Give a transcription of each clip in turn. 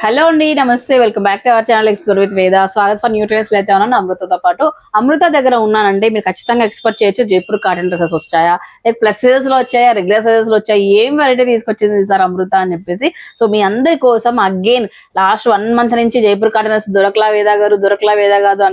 Hello అండి, నమస్తే. Welcome back to our channel explore with వేద. స్వాగత్ ఫర్ న్యూట్రియన్స్ అయితే ఉన్నాను అమృతతో పాటు. అమృత దగ్గర ఉన్నానంటే మీరు ఖచ్చితంగా ఎక్స్పెక్ట్ చేయొచ్చు జైపూర్ కాటన్ డ్రెస్సెస్ వచ్చాయా, లైక్ ప్లస్ సైజెస్ లో వచ్చాయా, రెగ్యులర్ సైజెస్ లో వచ్చాయా, ఏం వెరైటీ తీసుకొచ్చేసింది సార్ అమృత అని చెప్పేసి. సో మీ అందరి కోసం అగైన్ లాస్ట్ 1 month నుంచి జైపూర్ కాటన్ డ్రెస్ దొరకలా వేద కాదు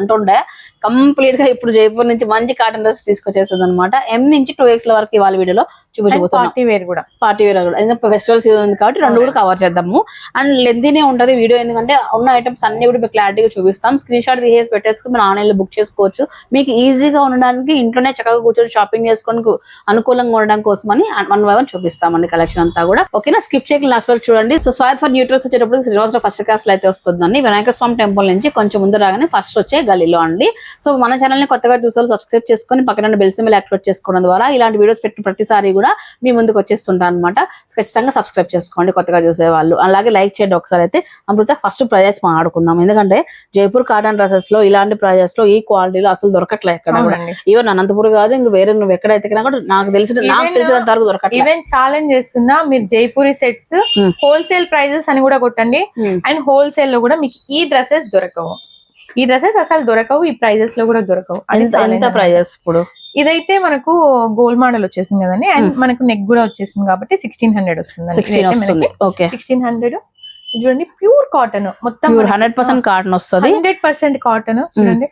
అంటుండే. కంప్లీట్ గా ఇప్పుడు జైపూర్ నుంచి మంచి కాటన్ డ్రెస్ తీసుకొచ్చేస్తుంది అనమాట. M నుంచి 2X వరకు ఇవాళ వీడియోలో చూపించబోతున్నాం. పార్టీ వేర్ కూడా ఎందుకంటే ఫెస్టివల్ సీజన్ ఉంది కాబట్టి రెండు కూడా కవర్ చేద్దాము. అండ్ లెంతీనే ఉంటది వీడియో, ఎందుకంటే ఉన్న ఐటమ్స్ అన్ని కూడా మీకు క్లారిటీగా చూపిస్తాం. స్క్రీన్ షాట్ తీసేసి పెట్టేసుకుని మీరు ఆన్లైన్ లో బుక్ చేసుకోవచ్చు. మీకు ఈజీగా ఉండడానికి ఇంట్లోనే చక్కగా కూర్చొని షాపింగ్ చేసుకోవడానికి అనుకూలంగా ఉండడం కోసం అని 1 by 1 చూపిస్తామండి కలెక్షన్ అంతా కూడా. ఓకేనా, స్కిప్ చేయకుండా లాస్ట్ వరకు చూడండి. సో స్వాగత్ ఫర్ న్యూట్రియన్స్ వచ్చేటప్పుడు శ్రీనివాసరావు ఫస్ట్ క్లాస్ లో అయితే వస్తుందండి. వినాయక స్వామి టెంపుల్ నుంచి కొంచెం ముందు రాగానే ఫస్ట్ వచ్చే గల్లీలో అండి. సో మన ఛానల్ ని కొత్తగా చూసే సబ్స్క్రైబ్ చేసుకుని పక్కన బెల్ సింబల్ యాక్టివేట్ చేసుకోవడం ద్వారా ఇలాంటి వీడియోస్ పెట్టిన ప్రతిసారి కూడా మీ ముందుకు వచ్చేస్తుంటారు అనమాట. ఖచ్చితంగా సబ్స్క్రైబ్ చేసుకోండి కొత్తగా చూసే వాళ్ళు. అలాగే లైక్ చేయండి ఒకసారి. అయితే అమృత ఫస్ట్ ప్రైజెస్ మాట్లాడుకుందాం, ఎందుకంటే జైపూర్ కాటన్ డ్రెస్సెస్ లో ఇలాంటి ప్రైజెస్ లో ఈ క్వాలిటీలో అసలు దొరకట్లే ఎక్కడ కూడా. ఈవెన్ అనంతపురం కాదు, ఇంక వేరే నువ్వు ఎక్కడైతే కూడా నాకు తెలిసినంత వరకు దొరకట్లేదు. ఈవెన్ ఛాలెంజ్ చేస్తున్నా, మీరు జైపూరి సెట్స్ హోల్సేల్ ప్రైజెస్ అని కూడా కొట్టండి, అండ్ హోల్సేల్ లో కూడా మీకు ఈ డ్రెస్సెస్ దొరకవు. ఈ డ్రెస్సెస్ అసలు దొరకవు, ఈ ప్రైజెస్ లో కూడా దొరకవు. ఎంత ప్రైజెస్ ఇప్పుడు? ఇదైతే మనకు గోల్డ్ మోడల్ వచ్చేసింది కదండి, అండ్ మనకు నెక్ కూడా వచ్చేసింది కాబట్టి 1600 వస్తుంది. 1600 చూడండి, ప్యూర్ కాటన్, మొత్తం 100% కాటన్ వస్తుంది. 100% కాటన్. చూడండి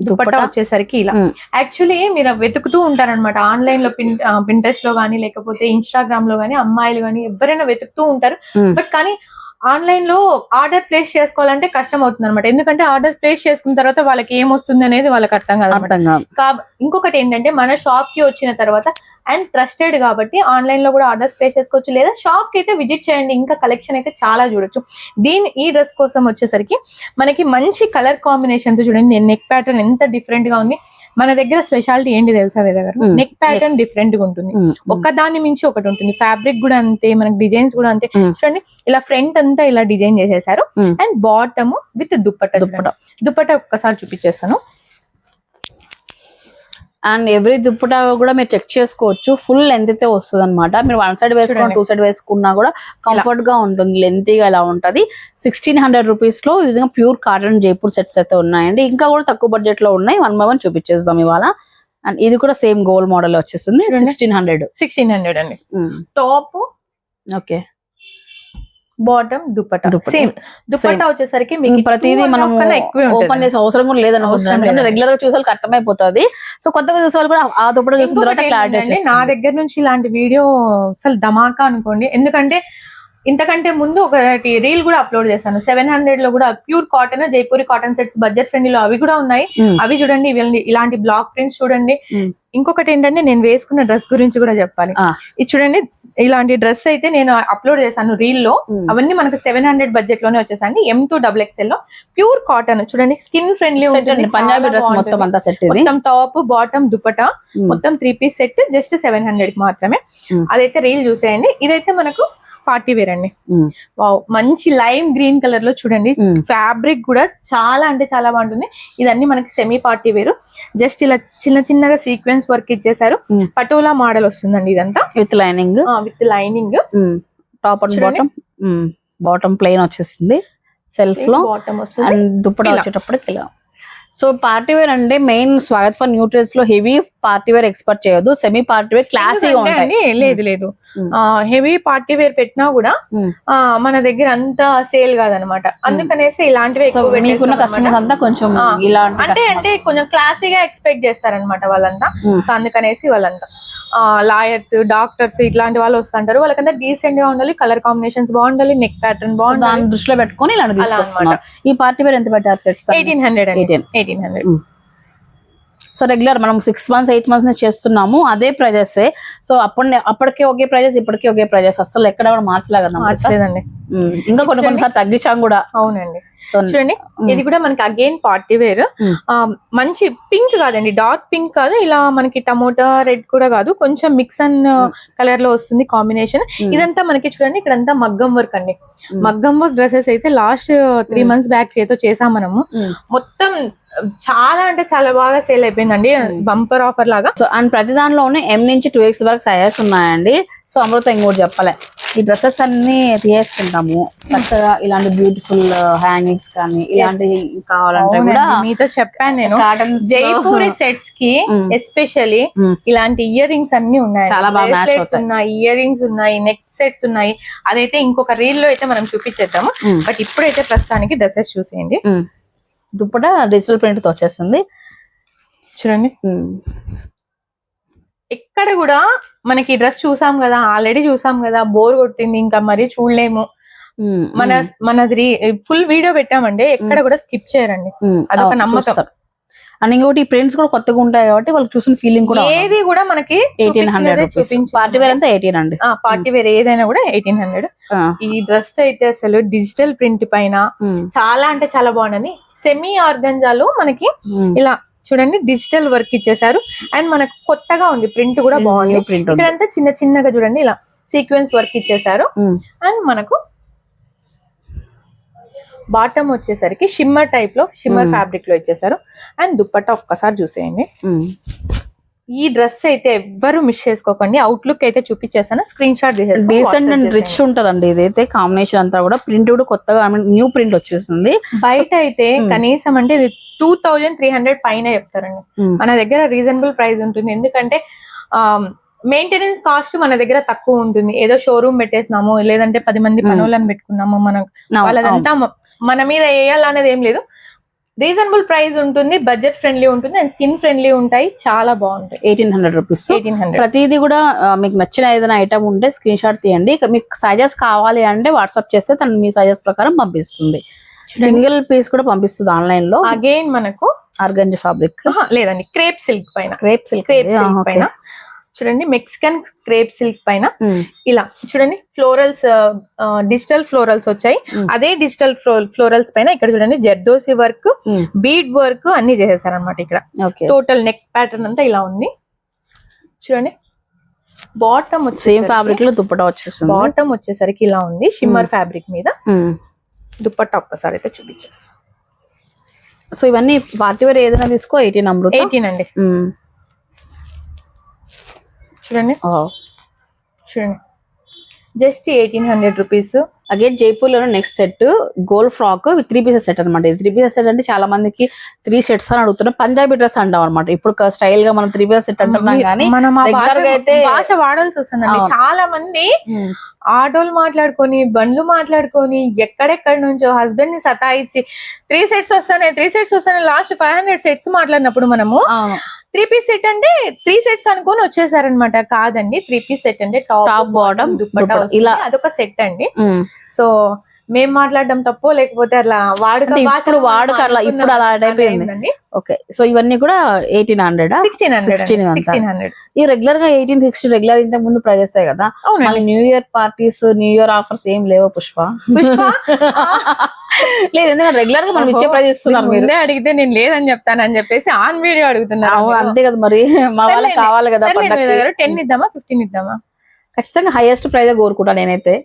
దుపట్టా వచ్చేసరికి ఇలా. యాక్చువల్లీ మీరు వెతుకుతూ ఉంటారనమాట ఆన్లైన్ లో, పింట్రెస్ట్ లో గానీ లేకపోతే ఇన్స్టాగ్రామ్ లో గానీ, అమ్మాయిలు గానీ ఎవరైనా వెతుకుతూ ఉంటారు. బట్ కానీ ఆన్లైన్ లో ఆర్డర్ ప్లేస్ చేసుకోవాలంటే కష్టం అవుతుంది అనమాట. ఎందుకంటే ఆర్డర్ ప్లేస్ చేసుకున్న తర్వాత వాళ్ళకి ఏమొస్తుంది అనేది వాళ్ళకి అర్థం కాదు. ఇంకొకటి ఏంటంటే మన షాప్ కి వచ్చిన తర్వాత అండ్ ట్రస్టెడ్ కాబట్టి ఆన్లైన్ లో కూడా ఆర్డర్స్ ప్లేస్ చేసుకోవచ్చు, లేదా షాప్ కి అయితే విజిట్ చేయండి. ఇంకా కలెక్షన్ అయితే చాలా చూడొచ్చు. ఈ డ్రెస్ కోసం వచ్చేసరికి మనకి మంచి కలర్ కాంబినేషన్ తో చూడండి, నెక్ ప్యాటర్న్ ఎంత డిఫరెంట్ గా ఉంది. మన దగ్గర స్పెషాలిటీ ఏంటి తెలుసా వేద గారు? నెక్ ప్యాటర్న్ డిఫరెంట్ గా ఉంటుంది, ఒక్కదాన్ని మించి ఒకటి ఉంటుంది. ఫ్యాబ్రిక్ కూడా అంతే, మనకి డిజైన్స్ కూడా అంతే. చూడండి ఇలా ఫ్రంట్ అంతా ఇలా డిజైన్ చేసేసారు, అండ్ బాటమ్ విత్ దుప్పట్టా ఒక్కసారి చూపించేస్తాను. అండ్ ఎవ్రీ దుప్పటా కూడా మీరు చెక్ చేసుకోవచ్చు, ఫుల్ లెంత్ అయితే వస్తుంది అనమాట. మీరు 1 side వేసుకున్నా 2 side వేసుకున్నా కూడా కంఫర్ట్ గా ఉంటుంది, లెంతీగా ఇలా ఉంటది. 1600 రూపీస్ లో ఈ విధంగా ప్యూర్ కాటన్ జైపూర్ సెట్స్ అయితే ఉన్నాయండి. ఇంకా కూడా తక్కువ బడ్జెట్ లో ఉన్నాయి. 1 by 1 చూపించేద్దాం ఇవాళ. అండ్ ఇది కూడా సేమ్ గోల్డ్ మోడల్ వచ్చేస్తుంది. 1600 అండి. Top okay, bottom dupatta same. Dupatta వచ్చేసరికి మీకు ప్రతిదీ మనం ఓపెన్ చేసే అవసరం కూడా లేదనుకుంటున్నాను, రెగ్యులర్ గా చూసే కష్టమైపోతుంది. సో కొత్తగా చూసే వాళ్ళు కూడా ఆ దుపట్టా చూసిన తర్వాత క్లారిటీ. నా దగ్గర నుంచి ఇలాంటి వీడియో అసలు ధమాకా అనుకోండి, ఎందుకంటే ఇంతకంటే ముందు ఒకటి రీల్ కూడా అప్లోడ్ చేశాను. 700 లో కూడా pure cotton Jaipuri cotton sets budget friendly లో అవి కూడా ఉన్నాయి. అవి చూడండి, ఇలాంటి బ్లాక్ ప్రింట్స్ చూడండి. ఇంకొకటి ఏంటంటే నేను వేసుకున్న డ్రెస్ గురించి కూడా చెప్పాలి. ఇది చూడండి, ఇలాంటి డ్రెస్ అయితే నేను అప్లోడ్ చేశాను రీల్ లో. అవన్నీ మనకు 700 బడ్జెట్ లోనే వచ్చేసండి. M2 XXL లో ప్యూర్ కాటన్ చూడండి, స్కిన్ ఫ్రెండ్లీ ఉంటుంది. పంజాబీ డ్రెస్ మొత్తం టాప్ బాటమ్ దుపట్టా మొత్తం 3 piece సెట్ జస్ట్ 700 కి మాత్రమే. అదైతే రీల్ చూసేయండి. ఇదైతే మనకు పార్టీ వేర్ అండి. వావ్, మంచి లైమ్ గ్రీన్ కలర్ లో చూడండి, ఫ్యాబ్రిక్ కూడా చాలా అంటే చాలా బాగుంటుంది. ఇదన్నీ మనకి సెమీ పార్టీ వేరు. జస్ట్ ఇలా చిన్నగా సీక్వెన్స్ వర్క్ ఇచ్చేసారు. పటోలా మోడల్ వస్తుందండి ఇదంతా, with lining. Top and bottom plain వచ్చేస్తుంది సెల్ఫ్ లో. బాటమ్ వస్తుంది అండ్ దుప్పటా వచ్చేటప్పటికి ఇలా. సో పార్టీ వేర్ అంటే మెయిన్ స్వాగత్ ఫర్ న్యూట్రియన్స్ లో హెవీ పార్టీ వేర్ ఎక్స్పెక్ట్ చేయొద్దు, సెమీ పార్టీ వేర్ క్లాసీగా ఉంటాయి. లేదు హెవీ పార్టీ వేర్ పెట్టినా కూడా మన దగ్గర అంత సేల్ కాదనమాట. అందుకనేసి ఇలాంటివి మీకున్న కస్టమర్స్ అంతా కొంచెం ఇలాంటి అంటే కొంచెం క్లాసీగా ఎక్స్పెక్ట్ చేస్తారనమాట వాళ్ళంతా. సో అందుకనేసి వాళ్ళంతా లాయర్స్, డాక్టర్స్ ఇట్లాంటి వాళ్ళు వస్తుంటారు. వాళ్ళకంతా డీసెంట్ గా ఉండాలి, కలర్ కాంబినేషన్స్ బాగుండాలి, నెక్ ప్యాటర్న్ బాగుండాలి. దృష్టిలో పెట్టుకుని ఇలా తీసుకొస్తున్నారు. ఈ పార్టీ వేర్ ఎంత పెట్టారు? 1800. సో రెగ్యులర్ మనం 6 months 8 months నుంచి చేస్తున్నాము, అదే ప్రైజెస్. సో అప్పటికే ఒకే ప్రైజెస్, ఇప్పటికే ఒకే ప్రైజెస్, అసలు ఎక్కడ కూడా మార్చలేదండి. ఇంకా కొన్ని తగ్గించాం కూడా. అవునండి. చూడండి, ఇది కూడా మనకి అగైన్ పార్టీ వేర్. మంచి పింక్ కాదండి, డార్క్ పింక్ కాదు, ఇలా మనకి టమోటా రెడ్ కూడా కాదు, కొంచెం మిక్స్ అండ్ కలర్ లో వస్తుంది కాంబినేషన్. ఇదంతా మనకి చూడండి, ఇక్కడంతా మగ్గం వర్క్ అండి. మగ్గం వర్క్ డ్రెస్సెస్ అయితే లాస్ట్ 3 months బ్యాక్ చేతో చేసాం మనము. మొత్తం చాలా అంటే చాలా బాగా సేల్ అయిపోయిందండి, బంపర్ ఆఫర్ లాగా. సో అండ్ ప్రతి దాంట్లోనే M నుంచి 2X వరకు సైజెస్ ఉన్నాయండి. సో అమృత ఇంకోటి చెప్పలే, ఈ డ్రెస్సెస్ అన్ని తీసేసుకుంటాము చక్కగా. ఇలాంటి బ్యూటిఫుల్ హ్యాంగింగ్స్ కానీ ఇలాంటివి కావాలంటే కూడా మీతో చెప్పాను నేను. కాటన్ జైపూరి సెట్స్ కి ఎస్పెషల్లీ ఇలాంటి ఇయర్ రింగ్స్ అన్ని ఉన్నాయి, చాలా బాగా మ్యాచ్ బ్రేస్లెట్స్ అవుతాయి. ఉన్నాయి, ఇయర్ రింగ్స్ ఉన్నాయి, నెక్ సెట్స్ ఉన్నాయి. అదైతే ఇంకొక రీల్ లో అయితే మనం చూపించేద్దాము. బట్ ఇప్పుడైతే ప్రస్తుతానికి డ్రెస్సెస్ చూసేయండి. దుప్పట డిజిటల్ ప్రింట్ తో వచ్చేస్తుంది చూడండి. ఎక్కడ కూడా మనకి డ్రెస్ చూసాం కదా, ఆల్రెడీ చూసాం కదా, బోర్ కొట్టింది ఇంకా మరీ చూడలేము. మనది ఫుల్ వీడియో పెట్టామండి, ఎక్కడ కూడా స్కిప్ చేయరండి. అదొక నమ్మకం. అండ్ ఇంకోటి ప్రింట్స్ కూడా కొత్తగా ఉంటాయి కాబట్టి వాళ్ళకి చూసిన ఫీలింగ్ కూడా ఏది కూడా మనకి 1800 రూపీస్. పార్టీ వేర్ అంతా 18 అండి. పార్టీ వేర్ ఏదైనా కూడా 1800. ఈ డ్రెస్ అయితే అసలు డిజిటల్ ప్రింట్ పైన చాలా అంటే చాలా బాగుంది. సెమీ ఆర్గంజాలో మనకి ఇలా చూడండి డిజిటల్ వర్క్ ఇచ్చేసారు. అండ్ మనకు కొత్తగా ఉంది, ప్రింట్ కూడా బాగుంది. ఇక్కడంతా చిన్న చిన్నగా చూడండి ఇలా సీక్వెన్స్ వర్క్ ఇచ్చేసారు. అండ్ మనకు బాటమ్ వచ్చేసరికి షిమ్మర్ టైప్ లో, షిమ్మర్ ఫ్యాబ్రిక్ లో ఇచ్చేసారు. అండ్ దుప్పట్టా ఒక్కసారి చూసేయండి. ఈ డ్రెస్ అయితే ఎవ్వరు మిస్ చేసుకోకండి. అవుట్లుక్ అయితే చూపించేసాను, స్క్రీన్ షాట్ తీసేసి. డీసెంట్ అండ్ రిచ్ ఉంటదండి ఇదైతే. కాంబినేషన్ అంతా కూడా ప్రింట్ కూడా కొత్తగా న్యూ ప్రింట్ వచ్చేసింది. బయట అయితే కనీసం అంటే 2300 పైన చెప్తారండి. మన దగ్గర రీజనబుల్ ప్రైస్ ఉంటుంది. ఎందుకంటే మెయింటెనెన్స్ కాస్ట్ మన దగ్గర తక్కువ ఉంటుంది. ఏదో షోరూమ్ పెట్టేసినాము, లేదంటే 10 మంది పనులను పెట్టుకున్నాము, మనం వాళ్ళదంతా మన మీద వేయాలనేది ఏం లేదు. రీజనబుల్ ప్రైస్ ఉంటుంది, బడ్జెట్ ఫ్రెండ్లీ ఉంటుంది, అండ్ స్కిన్ ఫ్రెండ్లీ ఉంటాయి. చాలా బాగుంటాయి. 1800 రూపీస్. 1800. ప్రతిదీ కూడా మీకు నచ్చిన ఏదైనా ఐటమ్ ఉంటే స్క్రీన్ షాట్ తీయండి. మీకు సైజెస్ కావాలి అంటే వాట్సాప్ చేస్తే తను మీ సైజెస్ ప్రకారం పంపిస్తుంది. సింగిల్ పీస్ కూడా పంపిస్తుంది ఆన్లైన్ లో. అగైన్ మనకు ఆర్గంజా ఫ్యాబ్రిక్ లేదండి, క్రేప్ సిల్క్ పైన. క్రేప్ సిల్క్ పైన చూడండి, మెక్సికన్ క్రేప్ సిల్క్ పైన ఇలా చూడండి ఫ్లోరల్స్, డిజిటల్ ఫ్లోరల్స్ వచ్చాయి. అదే డిజిటల్ ఫ్లోరల్స్ పైన ఇక్కడ చూడండి జర్దోసి వర్క్, బీడ్ వర్క్ అన్ని చేసేసారనమాట. ఇక్కడ టోటల్ నెక్ ప్యాటర్న్ అంతా ఇలా ఉంది చూడండి. బాటమ్ సేమ్ ఫ్యాబ్రిక్ లో దుప్పటా వచ్చేస్తుంది. బాటమ్ వచ్చేసరికి ఇలా ఉంది షిమ్మర్ ఫ్యాబ్రిక్ మీద. దుప్పట్టా ఒక్కసారి అయితే చూపించేస్తాం. సో ఇవన్నీ పార్టీ వేర్ ఏదైనా తీసుకో 18 అండి. చూడండి చూడండి జస్ట్ 1800 రూపీస్. అగైన్ జైపూర్ లో next set gold frock with 3 pieces set అనమాట. 3 పీసెస్ సెట్ అంటే చాలా మందికి 3 సెట్స్ అని అడుగుతున్నాం. పంజాబీ డ్రెస్ అంటాం అనమాట. ఇప్పుడు స్టైల్ గా మనం 3 పీసెస్ సెట్ అంటున్నాం కానీ అయితే భాష వాడాల్సి వస్తుందండి. చాలా మంది ఆటోలు మాట్లాడుకొని, బండ్లు మాట్లాడుకొని, ఎక్కడెక్కడి నుంచో హస్బెండ్ ని సతాయిచ్చి 3 సెట్స్ వస్తాయి లాస్ట్ 500 సెట్స్ మాట్లాడినప్పుడు మనము 3 పీస్ సెట్ అంటే 3 సెట్స్ అనుకొని వచ్చేసారనమాట. కాదండి, 3 పీస్ సెట్ అంటే టాప్ బాటమ్ దుప్పట్టా ఇలా అదొక సెట్ అండి. సో మేము మాట్లాడడం తప్పో లేకపోతే అలా వాడుక ఇప్పుడు అలా అయిపోయింది. ఓకే, సో ఇవన్నీ కూడా 1600. ఈ రెగ్యులర్ గా 1860 రెగ్యులర్ ఇంతకు ముందు ప్రైజెస్ కదా. New year parties, new year offers ఏం లేవో పుష్ప? లేదు, ఎందుకంటే రెగ్యులర్ గా మనం ఇచ్చే ప్రైజ్ ఇస్తున్నారు. ముందే అడిగితే నేను లేదని చెప్తానని చెప్పేసి ఆన్ వీడియో అడుగుతున్నారు. అంతే కదా మరి, మా వాళ్ళకి కావాలి కదా. 10 ఇద్దామా 15 ఇద్దామా? ఖచ్చితంగా హైయెస్ట్ ప్రైజ్ కోరుకుంటా నేనైతే.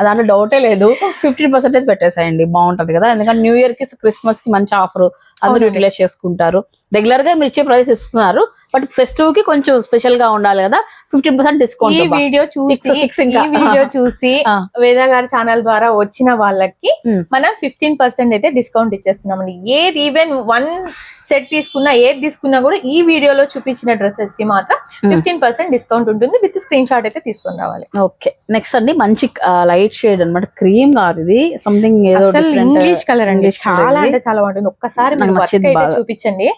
దాంట్లో డౌటే లేదు. 15% పెట్టేసాయండి, బాగుంటది కదా. ఎందుకంటే న్యూ ఇయర్ కి, క్రిస్మస్ కి మంచి ఆఫర్ అందరూ యూటిలైజ్ చేసుకుంటారు. రెగ్యులర్ గా మీరు ఇచ్చే ప్రైస్ ఇస్తున్నారు, బట్ ఫెస్టివ్ కి కొంచెం స్పెషల్ గా ఉండాలి కదా. 15% డిస్కౌంట్. ఈ వీడియో చూసి వేద గారి ఛానల్ ద్వారా వచ్చిన వాళ్ళకి మనం 15% అయితే డిస్కౌంట్ ఇచ్చేస్తున్నామండి. ఏది ఈవెన్ 1 సెట్ తీసుకున్నా, ఏది తీసుకున్నా కూడా ఈ వీడియోలో చూపించిన డ్రెస్సెస్ కి మాత్రం 15% డిస్కౌంట్ ఉంటుంది. విత్ స్క్రీన్ షాట్ అయితే తీసుకొని రావాలి. ఓకే, నెక్స్ట్ అండి మంచి లైట్ షేడ్ అన్నమాట. క్రీమ్ కాదు ఇది, సంథింగ్ ఏదో ఇంగ్లీష్ కలర్ అండి. చాలా అంటే చాలా బాగుంటుంది. ఒక్కసారి చూపించండి.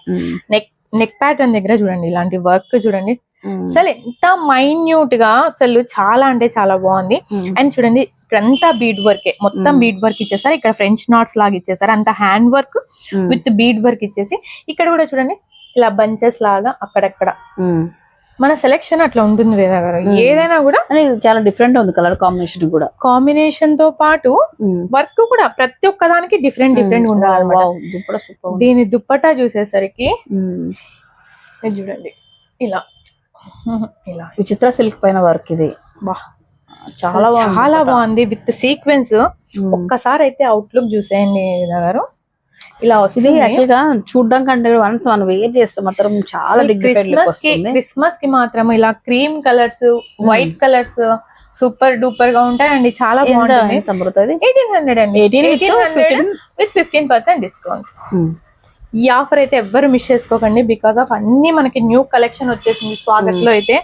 నెక్ ప్యాటర్న్ దగ్గర చూడండి, ఇలాంటి వర్క్ చూడండి. అసలు ఎంత మైన్యూట్ గా, అసలు చాలా అంటే చాలా బాగుంది. అండ్ చూడండి ఇక్కడంతా బీడ్ వర్క్, మొత్తం బీడ్ వర్క్ ఇచ్చేసారు. ఇక్కడ ఫ్రెంచ్ నాట్స్ లాగా ఇచ్చేసారు. అంత hand work with bead work ఇచ్చేసి, ఇక్కడ కూడా చూడండి ఇలా బంచెస్ లాగా అక్కడక్కడ. మన సెలెక్షన్ అట్లా ఉంటుంది వేద గారు. ఏదైనా కూడా చాలా డిఫరెంట్ ఉంది. కలర్ కాంబినేషన్ కూడా, కాంబినేషన్ తో పాటు వర్క్ కూడా ప్రతి ఒక్క దానికి డిఫరెంట్ ఉండాలన్నమాట. దీని దుప్పటా చూసేసరికి చూడండి ఇలా విచిత్ర సిల్క్ పైన వర్క్. ఇది చాలా బాగుంది విత్ సీక్వెన్స్. ఒక్కసారి అయితే అవుట్లుక్ చూసేయండి వేద గారు. ఇలా వస్తుంది. యాక్చువల్ గా చూడడానికి అంటే వన్స్ మనం వేర్ చేస్తే మాత్రం చాలా క్రిస్మస్ కి మాత్రం ఇలా cream colours, white colours, super duper గా ఉంటాయండి, చాలా బాగుంటుంది. 1800 అండి, 1800 విత్ 15% డిస్కౌంట్. ఈ ఆఫర్ అయితే ఎవ్వరు మిస్ చేసుకోకండి, బికాస్ ఆఫ్ అన్ని మనకి న్యూ కలెక్షన్ వచ్చేసింది స్వాగత్ లో. అయితే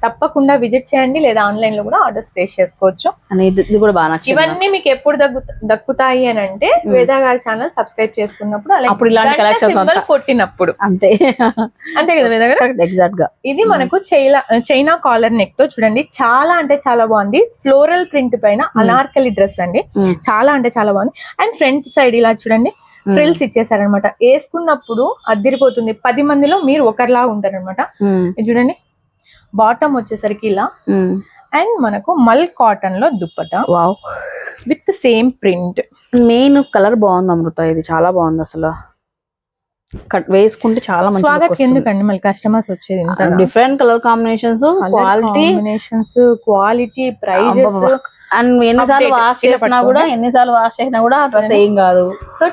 తప్పకుండా విజిట్ చేయండి, లేదా ఆన్లైన్ లో కూడా ఆర్డర్స్ ప్లేస్ చేసుకోవచ్చు. ఇవన్నీ మీకు ఎప్పుడు దక్కుతాయి అని అంటే వేద గారి ఛానల్ సబ్స్క్రైబ్ చేసుకున్నప్పుడు, అలాగే కొట్టినప్పుడు. అంతే అంతే కదా వేద గారు? ఎగ్జాక్ట్ గా. ఇది మనకు చైనా కాలర్ నెక్ తో చూడండి, చాలా అంటే చాలా బాగుంది. ఫ్లోరల్ ప్రింట్ పైన అనార్కలి డ్రెస్ అండి, చాలా అంటే చాలా బాగుంది. అండ్ ఫ్రంట్ సైడ్ ఇలా చూడండి ఫ్రిల్స్ ఇచ్చేసారనమాట, వేసుకున్నప్పుడు అద్దిరిపోతుంది. 10 మందిలో మీరు ఒకరిలా ఉంటారనమాట. చూడండి బాటమ్ వచ్చేసరికి ఇలా, అండ్ మనకు మల్ కాటన్ లో dupatta with same print. Main colour బాగుంది అమృత, ఇది చాలా బాగుంది అసలు. వేసుకుంటే చాలా మంచి స్వాగత్ ఎందుకండి మళ్ళీ కస్టమర్స్ వచ్చేది. Different colour combinations, quality, prices. And ఎన్నిసార్లు వాష్ చేసినా కూడా డ్రెస్ ఏం కాదు. సో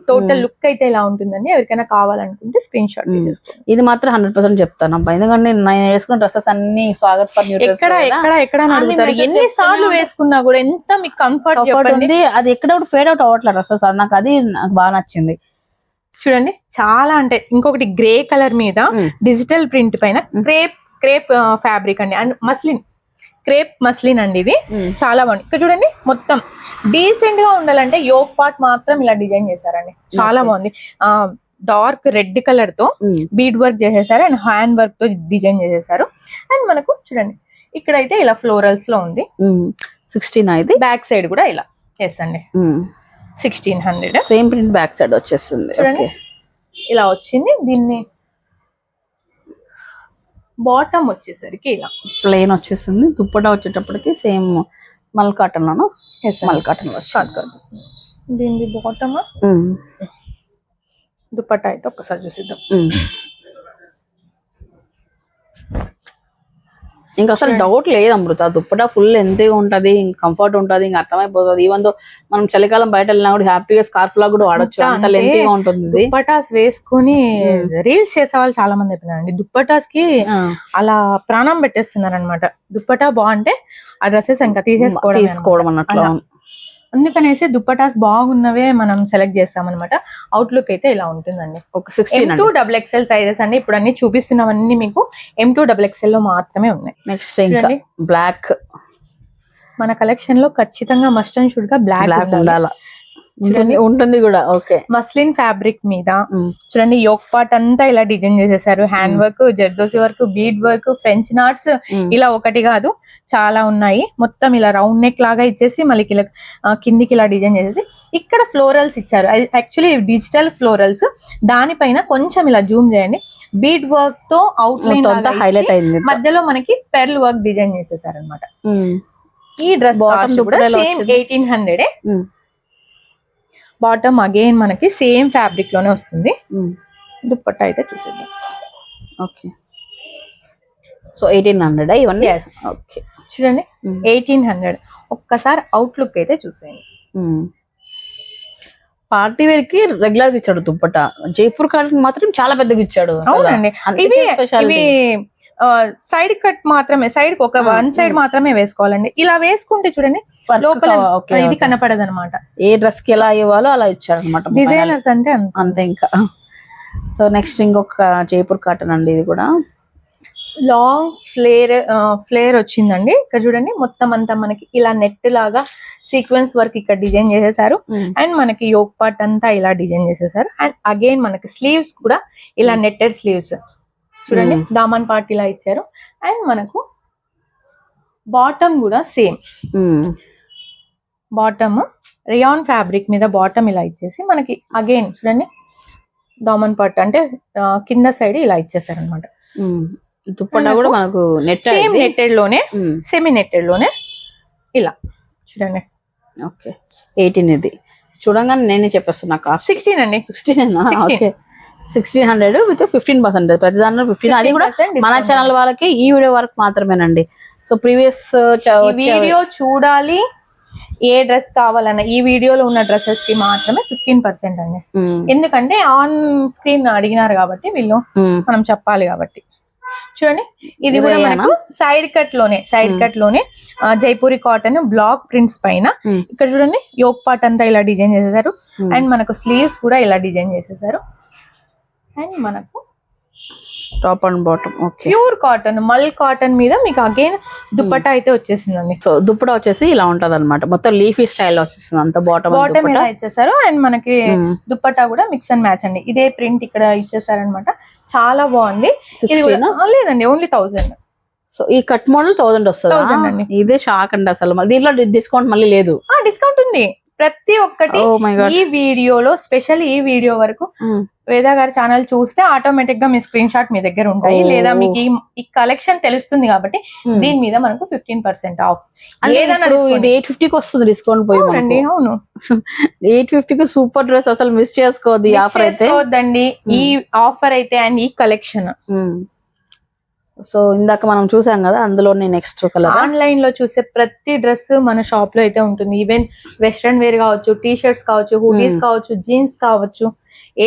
టోటల్ లుక్ అయితే ఇలా ఉంటుందండి. ఎవరికైనా కావాలనుకుంటే స్క్రీన్ షాట్ తీసుకోండి. ఇది మాత్రం 100% చెప్తాను అబ్బా, ఎందుకంటే నేను వేసుకున్న డ్రెస్సెస్ అన్ని స్వాగత్ ఫర్ న్యూ ఎక్కడ అడుగుతారు. ఎన్ని సార్లు వేసుకున్నా కూడా ఎంత మీకు కంఫర్ట్ ఉంది. అది ఎక్కడ ఫేడ్ అవుట్ అవ్వట్లేదు డ్రెస్సెస్, నాకు అది నాకు బాగా నచ్చింది. చూడండి చాలా అంటే ఇంకొకటి గ్రే కలర్ మీద డిజిటల్ ప్రింట్ పైన క్రేప్ ఫ్యాబ్రిక్ అండి, అండ్ క్రేప్ మస్లిన్ అండి. ఇది చాలా బాగుంది. ఇక్కడ చూడండి మొత్తం డీసెంట్ గా ఉండాలంటే యోక్ పార్ట్ మాత్రం ఇలా డిజైన్ చేశారండి, చాలా బాగుంది. డార్క్ రెడ్ కలర్ తో బీడ్ వర్క్ చేసేసారు, అండ్ హ్యాండ్ వర్క్ తో డిజైన్ చేసేసారు. అండ్ మనకు చూడండి ఇక్కడైతే ఇలా ఫ్లోరల్స్ లో ఉంది. 16 అయితే బ్యాక్ సైడ్ కూడా ఇలా అండి 1600. సేమ్ ప్రింట్ బ్యాక్ సైడ్ వచ్చేస్తుంది చూడండి, ఇలా వచ్చింది. దీన్ని బాటమ్ వచ్చేసరికి ఇలా ప్లెయిన్ వచ్చేసింది. దుప్పటా వచ్చేటప్పటికి సేమ్ మల్ కాటన్ లోను, మల్ కాటన్ లో దీని బాటమ్. దుప్పటా అయితే ఒక్కసారి చూసిద్దాం. ఇంకా అసలు డౌట్ లేదు అమృత, దుప్పటా ఫుల్ ఎంతగా ఉంటది, కంఫర్ట్ ఉంటది, ఇంకా అర్థమైపోతుంది. ఈవెన్ దో మనం చలికాలం బయట వెళ్ళినా కూడా హ్యాపీగా స్కార్ఫ్ లా కూడా వాడచ్చు, అంత లెంతీగా ఉంటుంది. దుప్పటాస్ వేసుకుని రీల్స్ చేసే వాళ్ళు చాలా మంది చెప్పినారండి, దుప్పటాస్ కి అలా ప్రాణం పెట్టేస్తున్నారు అనమాట. దుప్పటా బాగుంటే ఆ డ్రెస్సెస్ ఇంకా తీసుకోవడం అన్నట్లు. అందుకనేసి దుప్పటాస్ బాగున్నవే మనం సెలెక్ట్ చేస్తాం అనమాట. అవుట్లుక్ అయితే ఇలా ఉంటుందండి. ఒక 16 2XXL సైజెస్ అండి. ఇప్పుడు అన్ని చూపిస్తున్నవన్నీ మీకు M2XXL లో మాత్రమే ఉన్నాయి. నెక్స్ట్ బ్లాక్, మన కలెక్షన్ లో ఖచ్చితంగా మస్ట్ అండ్ షుడ్ గా బ్లాక్ ఉండాలి. చూడండి ఉంటుంది కూడా. ఓకే, మస్లిన్ ఫ్యాబ్రిక్ మీద చూడండి యోక్ పార్ట్ అంతా ఇలా డిజైన్ చేసేసారు. Hand work, zardozi work, bead work, French NATS, ఇలా ఒకటి కాదు చాలా ఉన్నాయి. మొత్తం ఇలా రౌండ్ నెక్ లాగా ఇచ్చేసి మళ్ళీ కిందికి ఇలా డిజైన్ చేసేసి ఇక్కడ ఫ్లోరల్స్ ఇచ్చారు. యాక్చువల్లీ డిజిటల్ ఫ్లోరల్స్, దానిపైన కొంచెం ఇలా జూమ్ చేయండి. బీడ్ వర్క్ తో అవుట్ లైన్ హైలైట్ అయింది. మధ్యలో మనకి పెర్ల్ వర్క్ డిజైన్ చేసేసారు అనమాట. ఈ డ్రెస్ కూడా సేమ్ 1800. బాటమ్ అగైన్ మనకి సేమ్ ఫ్యాబ్రిక్ లోనే వస్తుంది. దుప్పట్టా అయితే చూసేద్దాం. ఓకే, సో 1800 ఇవన్నీ. ఓకే చూడండి 1800. ఒక్కసారి అవుట్లుక్ అయితే చూసేయండి. పార్టీ వేర్ కి రెగ్యులర్ గా ఇచ్చాడు దుప్పట, జైపూర్ కాటన్ మాత్రం చాలా పెద్దగా ఇచ్చాడు. అవునండి, ఇవి సైడ్ కట్ మాత్రమే, సైడ్ ఒక వన్ సైడ్ మాత్రమే వేసుకోవాలండి. ఇలా వేసుకుంటే చూడండి లోపల ఇది కనపడదు అనమాట. ఏ డ్రెస్ కి ఎలా ఇవ్వాలో అలా ఇచ్చాడు అనమాట. డిజైనర్స్ అంటే అంతే ఇంకా. సో నెక్స్ట్ ఇంకొక జైపూర్ కాటన్ అండి, ఇది కూడా లాంగ్ ఫ్లేర్ వచ్చిందండి. ఇక్కడ చూడండి మొత్తం అంతా మనకి ఇలా నెట్ లాగా సీక్వెన్స్ వర్క్ ఇక్కడ డిజైన్ చేసేసారు. అండ్ మనకి యోక్ పార్ట్ అంతా ఇలా డిజైన్ చేసేసారు. అండ్ అగైన్ మనకి స్లీవ్స్ కూడా ఇలా నెట్టెడ్ స్లీవ్స్ చూడండి, దామన్ పార్ట్ ఇలా ఇచ్చారు. అండ్ మనకు బాటమ్ కూడా సేమ్, బాటమ్ రియాన్ ఫ్యాబ్రిక్ మీద బాటమ్ ఇలా ఇచ్చేసి మనకి అగైన్ చూడండి దామన్ పార్ట్ అంటే కింద సైడ్ ఇలా ఇచ్చేసారు అనమాట. దుప్పట్టా కూడా మనకు సేమ్ నెట్టెడ్ లోనే, సెమీ నెట్టెడ్ లోనే ఇలా చూడండి. ఓకే 18 ఇది చూడంగానే నేనే చెప్పేస్తున్నా. 16 అండి. 1600 విత్ 15%. ప్రతి దాంట్లో 15. అది కూడా మన ఛానల్ వాళ్ళకి ఈ వీడియో వరకు మాత్రమేనండి. సో ప్రీవియస్ వీడియో చూడాలి, ఏ డ్రెస్ కావాలన్నా ఈ వీడియోలో ఉన్న డ్రెస్సెస్ కి మాత్రమే 15% అండి. ఎందుకంటే ఆన్ స్క్రీన్ అడిగినారు కాబట్టి వీళ్ళు మనం చెప్పాలి కాబట్టి. చూడండి ఇది కూడా మనకు సైడ్ కట్ లోనే జైపూరి కాటన్ బ్లాక్ ప్రింట్స్ పైన ఇక్కడ చూడండి యోక్ పార్ట్ అంతా ఇలా డిజైన్ చేసేసారు అండ్ మనకు స్లీవ్స్ కూడా ఇలా డిజైన్ చేసేసారు అండ్ మనకు top and bottom okay pure cotton మల్ కాటన్ మీద మీకు అగైన్ దుపట్టా అయితే వచ్చేసిందండి. సో దుప్పటా వచ్చేసి ఇలా ఉంటది అనమాట, మొత్తం లీఫీ స్టైల్ వచ్చేసింది అంత బాటమ్ ఇలా ఇచ్చేసారు అండ్ మనకి దుపట్టా కూడా మిక్స్ అండ్ మ్యాచ్ అండి. ఇదే ప్రింట్ ఇక్కడ ఇచ్చేసారనమాట, చాలా బాగుంది. లేదండి ఓన్లీ 1000. సో ఈ కట్ మోడల్ 1000 వస్తుంది. ఇదే షాక్ అండి అసలు, దీంట్లో డిస్కౌంట్ మళ్ళీ లేదు. డిస్కౌంట్ ఉంది ప్రతి ఒక్కటి. ఈ వీడియోలో స్పెషల్ ఈ వీడియో వరకు వేద గారి ఛానల్ చూస్తే ఆటోమేటిక్ గా మీ స్క్రీన్ షాట్ మీ దగ్గర ఉంటాయి, లేదా మీకు ఈ కలెక్షన్ తెలుస్తుంది కాబట్టి దీని మీద మనకు 15% ఆఫ్. ఏదైనా ఇది 850కి వస్తుంది డిస్కౌంట్ పోయిందండి. అవును 850కి సూపర్ డ్రెస్, అసలు మిస్ చేసుకోవద్దు ఈ ఆఫర్ అయితే. ఈ ఆఫర్ అయితే అండ్ ఈ కలెక్షన్. సో ఇందాక మనం చూసాం కదా, అందులోనే నెక్స్ట్ కలర్. ఆన్లైన్ లో చూసే ప్రతి డ్రెస్ మన షాప్ లో అయితే ఉంటుంది. ఈవెన్ వెస్ట్రన్ వేర్ కావచ్చు, టీ షర్ట్స్ కావచ్చు, హుడీస్ కావచ్చు, జీన్స్ కావచ్చు,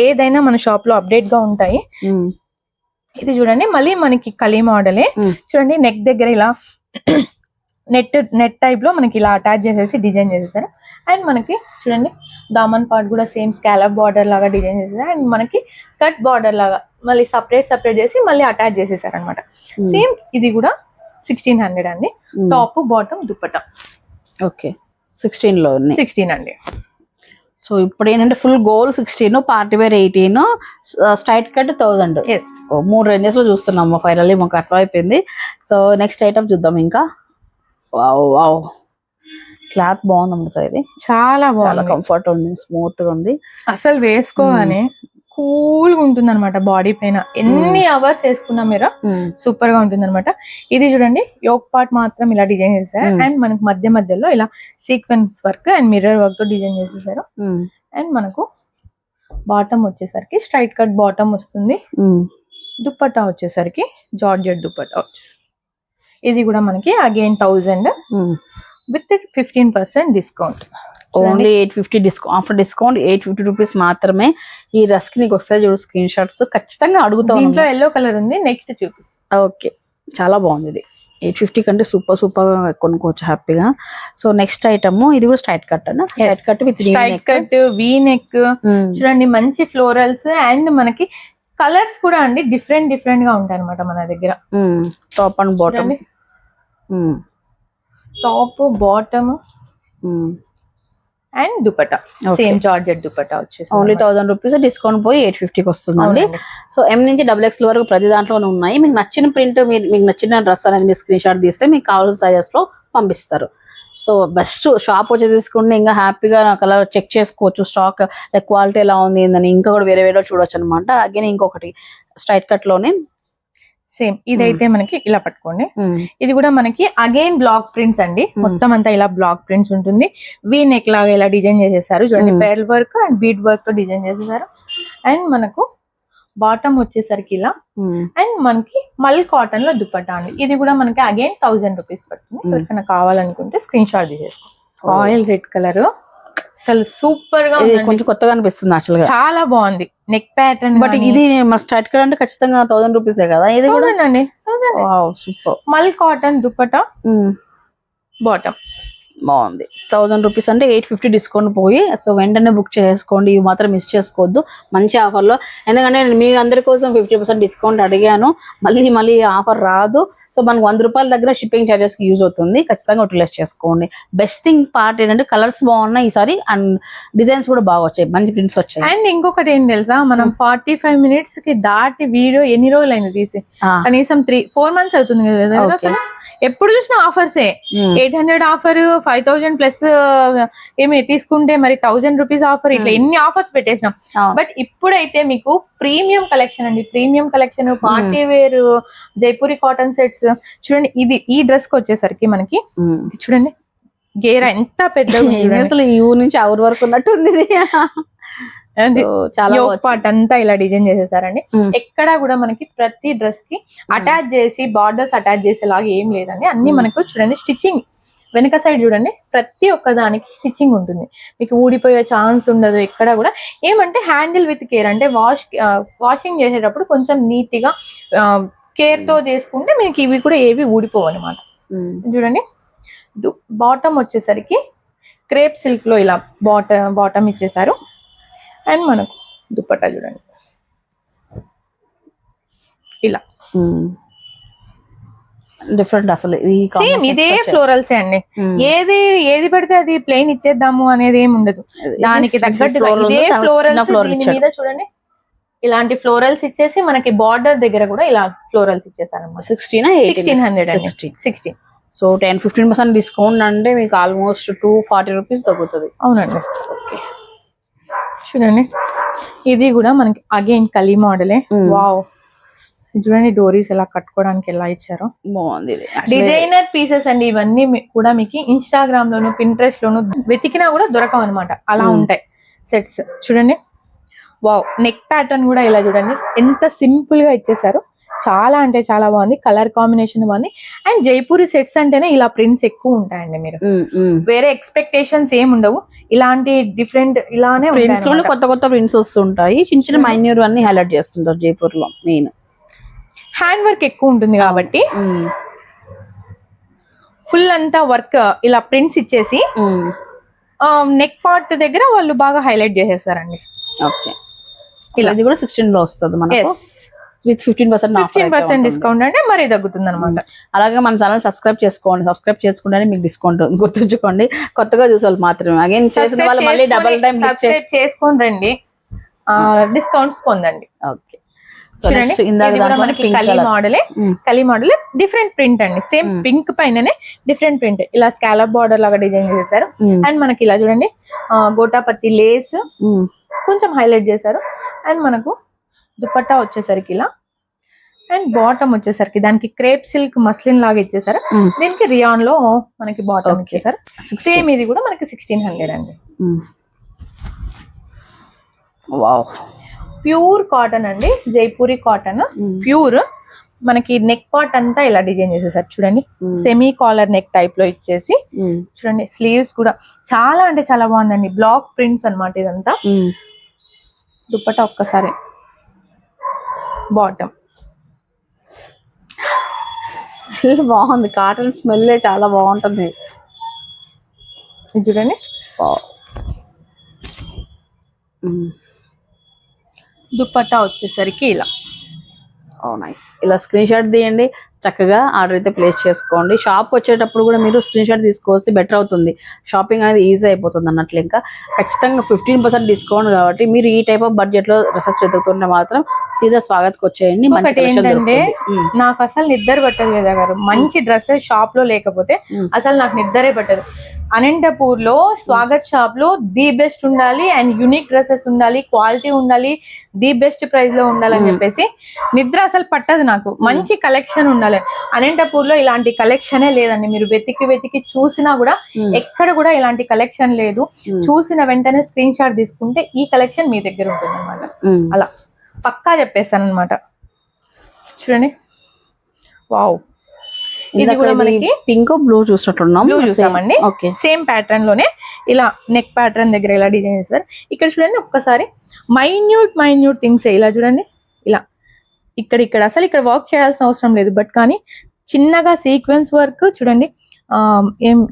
ఏదైనా మన షాప్ లో అప్డేట్ గా ఉంటాయి. ఇది చూడండి మళ్ళీ మనకి కలీ మోడలే. చూడండి నెక్ దగ్గర ఇలా నెట్ టైప్ లో మనకి ఇలా అటాచ్ చేసేసి డిజైన్ చేసేసారు అండ్ మనకి చూడండి దామన్ పార్ట్ కూడా సేమ్ స్కాలప్ బార్డర్ లాగా డిజైన్ చేసేసారు అండ్ మనకి కట్ బార్డర్ లాగా మళ్ళీ సపరేట్ చేసి మళ్ళీ అటాచ్ చేసేసారు అనమాట. సేమ్ ఇది కూడా 1600 అండి. టాప్ బాటమ్ దుపట్టా ఓకే 16 అండి. సో ఇప్పుడు ఏంటంటే ఫుల్ గోల్ 16, party wear 18, straight cut 1000. 3 ranges లో చూస్తున్నాం ఫైనల్లీ, మాకు అట్లా అయిపోయింది. సో నెక్స్ట్ ఐటమ్ చూద్దాం. ఇంకా వావ్ క్లాత్ బాగుంది, ఇది చాలా కంఫర్ట్ ఉంది, స్మూత్ గా ఉంది. అసలు వేసుకోగానే కూల్ గా ఉంటుంది అనమాట బాడీ పైన. ఎన్ని అవర్స్ వేసుకున్నా మీరు సూపర్ గా ఉంటుంది అనమాట. ఇది చూడండి యోక్ పార్ట్ మాత్రం ఇలా డిజైన్ చేశారు అండ్ మనకు మధ్యలో ఇలా sequence work and mirror work తో డిజైన్ చేసేసారు అండ్ మనకు బాటమ్ వచ్చేసరికి స్ట్రైట్ కట్ బాటమ్ వస్తుంది. దుపట్టా వచ్చేసరికి జార్జెట్ దుపట్టా వచ్చేసి ఇది కూడా మనకి again 1000 with 15% discount. Only 850 discount. After discount 850 rupees మాత్రమే. ఈ డ్రెస్ కి నీకు వస్తాయి చూడు స్క్రీన్ షాట్స్, ఖచ్చితంగా అడుగుతాం. దీంట్లో ఎల్లో కలర్ ఉంది, నెక్స్ట్ చూపిస్తాను. ఓకే చాలా బాగుంది ఇది. 850 కంటే సూపర్ గా కొనుక్కోవచ్చు హ్యాపీగా. సో నెక్స్ట్ ఐటమ్ ఇది కూడా స్ట్రైట్ కట్ అన్న, straight cut with V neck. చూడండి మంచి ఫ్లోరల్స్ అండ్ మనకి కలర్స్ కూడా అండి డిఫరెంట్ గా ఉంటాయి అనమాట మన దగ్గర. Top and bottom, top bottom and dupatta same georgette dupatta వచ్చేసి ఓన్లీ 1000 రూపీస్ డిస్కౌంట్ పోయి 850కి వస్తుందండి. సో M నుంచి XXL వరకు ప్రతి దాంట్లోనే ఉన్నాయి. మీకు నచ్చిన ప్రింట్, మీకు నచ్చిన డ్రెస్ అనేది మీరు స్క్రీన్ షాట్ తీస్తే మీకు కావాల్సిన సైజెస్ లో పంపిస్తారు. సో బెస్ట్ షాప్ వచ్చి తీసుకుంటే ఇంకా హ్యాపీగా కలర్ చెక్ చేసుకోవచ్చు, స్టాక్ క్వాలిటీ ఎలా ఉంది ఏందని ఇంకా కూడా వేరే చూడొచ్చు అనమాట. అగైన్ ఇంకొకటి స్ట్రైట్ కట్ లోనే సేమ్ ఇదైతే మనకి ఇలా పట్టుకోండి. ఇది కూడా మనకి అగైన్ బ్లాక్ ప్రింట్స్ అండి, మొత్తం అంతా ఇలా బ్లాక్ ప్రింట్స్ ఉంటుంది. వీ నెక్ లాగా ఇలా డిజైన్ చేసేసారు చూడండి, pearl work and bead work తో డిజైన్ చేసేసారు అండ్ మనకు బాటమ్ వచ్చేసరికి ఇలా అండ్ మనకి మల్ కాటన్ లో దుపట్టా అండి. ఇది కూడా మనకి అగైన్ 1000 రూపీస్ పడుతుంది. ఎవరికైనా కావాలనుకుంటే స్క్రీన్ షాట్ తీసేసుకో. ఆయిల్ రెడ్ కలర్ అసలు సూపర్ గా కొంచెం కొత్తగా అనిపిస్తుంది, అసలు చాలా బాగుంది. నెక్ ప్యాటర్న్ బట్ ఇది స్ట్రైట్ కట్ అంటే ఖచ్చితంగా 1000 రూపీసే కదా. ఇది కూడా అండి సూపర్ మల్ కాటన్ దుపట్టా బాటమ్ బాగుంది. 1000 రూపీస్ అంటే 850 డిస్కౌంట్ పోయి. సో వెంటనే బుక్ చేసుకోండి, ఇవి మాత్రం మిస్ చేసుకోవద్దు మంచి ఆఫర్లో. ఎందుకంటే నేను మీ అందరి కోసం 50% డిస్కౌంట్ అడిగాను, మళ్ళీ ఆఫర్ రాదు. సో మనకు 100 రూపాయల దగ్గర షిప్పింగ్ చార్జెస్ కి యూజ్ అవుతుంది, ఖచ్చితంగా యూటిలైజ్ చేసుకోండి. బెస్ట్ థింగ్ పార్ట్ ఏంటంటే కలర్స్ బాగున్నాయి ఈసారి అండ్ డిజైన్స్ కూడా బాగా వచ్చాయి, మంచి ప్రింట్స్ వచ్చాయి. అండ్ ఇంకొకటి ఏం తెలుసా, మనం 45 minutes కి దాటి వీడియో ఎన్ని రోజులు అయింది తీసి, కనీసం 3-4 months అవుతుంది కదా. ఎప్పుడు చూసినా ఆఫర్సే, 800 ఆఫర్, 5000 ప్లస్ ఏమి తీసుకుంటే మరి 1000 రూపీస్ ఆఫర్, ఇట్లా ఎన్ని ఆఫర్స్ పెట్టేసినాం. బట్ ఇప్పుడైతే మీకు ప్రీమియం కలెక్షన్ అండి, premium collection party wear Jaipuri cotton sets. చూడండి ఇది ఈ డ్రెస్ కి వచ్చేసరికి మనకి చూడండి గేరా ఎంత పెద్దగా, అసలు ఈ ఊరు నుంచి ఆ ఊరు వరకు ఉన్నట్టు ఉంది. చాలా పార్ట్ అంతా ఇలా డిజైన్ చేసేసారండి. ఎక్కడ కూడా మనకి ప్రతి డ్రెస్ కి అటాచ్ చేసి బార్డర్స్ అటాచ్ చేసేలాగా ఏం లేదండి. అన్ని మనకు చూడండి స్టిచ్చింగ్ వెనక సైడ్ చూడండి, ప్రతి ఒక్క దానికి స్టిచ్చింగ్ ఉంటుంది, మీకు ఊడిపోయే ఛాన్స్ ఉండదు ఎక్కడ కూడా. ఏమంటే హ్యాండిల్ విత్ కేర్ అంటే వాషింగ్ చేసేటప్పుడు కొంచెం నీట్ గా కేర్ తో చేసుకుంటే మీకు ఇవి కూడా ఏవి ఊడిపోవు అనమాట. చూడండి బాటమ్ వచ్చేసరికి క్రేప్ సిల్క్ లో ఇలా బాటమ్ ఇచ్చేసారు. అండ్ మనకు దుపట్టా చూడండి ఇలా డిఫరెంట్. అసలు సేమ్ ఇదే ఫ్లోరల్స్ అండి. ఏది పడితే అది ప్లెయిన్ ఇచ్చేద్దాము అనేది ఏమి ఉండదు. దానికి తగ్గట్టుగా ఇదే ఫ్లోరల్స్ మీద చూడండి ఇలాంటి ఫ్లోరల్స్ ఇచ్చేసి మనకి బార్డర్ దగ్గర కూడా ఇలా ఫ్లోరల్స్ ఇచ్చేసారన్నమాట. 1600 సో 10-15% డిస్కౌంట్ అంటే మీకు ఆల్మోస్ట్ 240 రూపీస్ తగ్గుతుంది. అవునండి. ఓకే చూడండి ఇది కూడా మనకి అగైన్ కలీ మోడలే. వావ్ చూడండి డోరీస్ ఎలా కట్టుకోవడానికి ఎలా ఇచ్చారో బాగుంది. డిజైనర్ పీసెస్ అండి ఇవన్నీ కూడా మీకు ఇన్స్టాగ్రామ్ లోను పింట్రెస్ట్ లోను వెతికినా కూడా దొరకవు అనమాట. అలా ఉంటాయి సెట్స్. చూడండి వావ్ నెక్ ప్యాటర్న్ కూడా ఇలా చూడండి ఎంత సింపుల్ గా ఇచ్చేసారు. చాలా అంటే చాలా బాగుంది. కలర్ కాంబినేషన్ బాగుంది. అండ్ జైపూరి సెట్స్ అంటేనే ఇలా ప్రింట్స్ ఎక్కువ ఉంటాయండి. మీరు వేరే ఎక్స్పెక్టేషన్స్ ఏమి ఉండవు. ఇలాంటి డిఫరెంట్ ఇలానే ప్రింట్స్ లో కొత్త కొత్త ప్రింట్స్ వస్తుంటాయి. చిన్న చిన్న మైన్యూర్ అన్ని హైలైట్ చేస్తుంటారు జైపూర్ లో. మెయిన్ హ్యాండ్ వర్క్ ఎక్కువ ఉంటుంది కాబట్టి ఫుల్ అంతా వర్క్ ఇలా ప్రింట్స్ ఇచ్చేసి నెక్ పార్ట్ దగ్గర వాళ్ళు బాగా హైలైట్ చేసేస్తారండి. ఓకే ఇలా ఇది కూడా 16 లో వస్తుంది మనకు విత్ 15% డిస్కౌంట్ అంటే మరీ తగ్గుతుంది అనమాట. అలాగే మన ఛానల్ సబ్స్క్రైబ్ చేసుకోండి. సబ్స్క్రైబ్ చేసుకుంటే మీకు డిస్కౌంట్ గుర్తుంచుకోండి. కొత్తగా చూసే వాళ్ళు మాత్రమే. అగైన్ చేసిన వాళ్ళు మళ్ళీ డబుల్ టైం సబ్స్క్రైబ్ చేసుకొని రండి, డిస్కౌంట్స్ పొందండి. ఓకే కలీ మోడల్ డిఫరెంట్ ప్రింట్ అండి. సేమ్ పింక్ పైననే డిఫరెంట్ ప్రింట్ ఇలా స్కాలప్ బార్డర్ లాగా డిజైన్ చేశారు. అండ్ మనకి ఇలా చూడండి గోటాపత్తి లేస్ కొంచెం హైలైట్ చేశారు. అండ్ మనకు దుపట్టా వచ్చేసరికి ఇలా అండ్ బాటమ్ వచ్చేసరికి దానికి క్రేప్ సిల్క్ మస్లిన్ లాగా ఇచ్చేసారు. దీనికి రియాన్ లో మనకి బాటమ్ ఇచ్చేసారు. సేమ్ ఇది కూడా మనకి 1600 అండి. వావ్ ప్యూర్ కాటన్ అండి, జైపూరి కాటన్ ప్యూర్. మనకి నెక్ పార్ట్ అంతా ఇలా డిజైన్ చేసేసారు చూడండి. సెమీ కాలర్ నెక్ టైప్ లో ఇచ్చేసి చూడండి. స్లీవ్స్ కూడా చాలా అంటే చాలా బాగుందండి. బ్లాక్ ప్రింట్స్ అన్నమాట ఇదంతా. దుపట్టా ఒక్కసారి బాటమ్ స్మెల్ బాగుంది. కాటన్ స్మెల్ చాలా బాగుంటుంది. చూడండి దుపట్టా వచ్చేసరికి ఇలా నైస్. ఇలా స్క్రీన్ షాట్ తీయండి, చక్కగా ఆర్డర్ అయితే ప్లేస్ చేసుకోండి. షాప్ వచ్చేటప్పుడు కూడా మీరు స్క్రీన్ షాట్ తీసుకొస్తే బెటర్ అవుతుంది. షాపింగ్ అనేది ఈజీ అయిపోతుంది అన్నట్లు. ఇంకా ఖచ్చితంగా 15% డిస్కౌంట్ కాబట్టి మీరు ఈ టైప్ ఆఫ్ బడ్జెట్ లో డ్రెస్సెస్ వెతుకుతుంటే మాత్రం సీదా స్వాగత్కి వచ్చేయండి. ఏంటంటే నాకు అసలు నిద్ర పట్టదు వేద గారు. మంచి డ్రెస్సెస్ షాప్ లో లేకపోతే అసలు నాకు నిద్రే పట్టదు. అనంతపూర్ లో స్వాగత్ షాప్ లో ది బెస్ట్ ఉండాలి అండ్ యూనిక్ డ్రెస్సెస్ ఉండాలి, క్వాలిటీ ఉండాలి, ది బెస్ట్ ప్రైస్ లో ఉండాలని చెప్పేసి నిద్ర అసలు పట్టదు నాకు. మంచి కలెక్షన్ ఉండాలి. అనంతపూర్ లో ఇలాంటి కలెక్షనే లేదండి. మీరు వెతికి చూసినా కూడా ఎక్కడ కూడా ఇలాంటి కలెక్షన్ లేదు. చూసిన వెంటనే స్క్రీన్ షాట్ తీసుకుంటే ఈ కలెక్షన్ మీ దగ్గర ఉంటుంది అనమాట. అలా పక్కా చెప్పేస్తాను అనమాట. చూడండి వావ్ ఇది కూడా మనకి పింక్ బ్లూ చూసినట్టున్నాం. బ్లూ చూసామండి. సేమ్ ప్యాటర్న్ లోనే ఇలా నెక్ ప్యాటర్న్ దగ్గర ఇలా డిజైన్ చేస్తారు. ఇక్కడ చూడండి ఒక్కసారి మైన్యూట్ థింగ్స్ ఇలా చూడండి. ఇలా ఇక్కడ అసలు ఇక్కడ వర్క్ చేయాల్సిన అవసరం లేదు. బట్ కానీ చిన్నగా సీక్వెన్స్ వర్క్ చూడండి.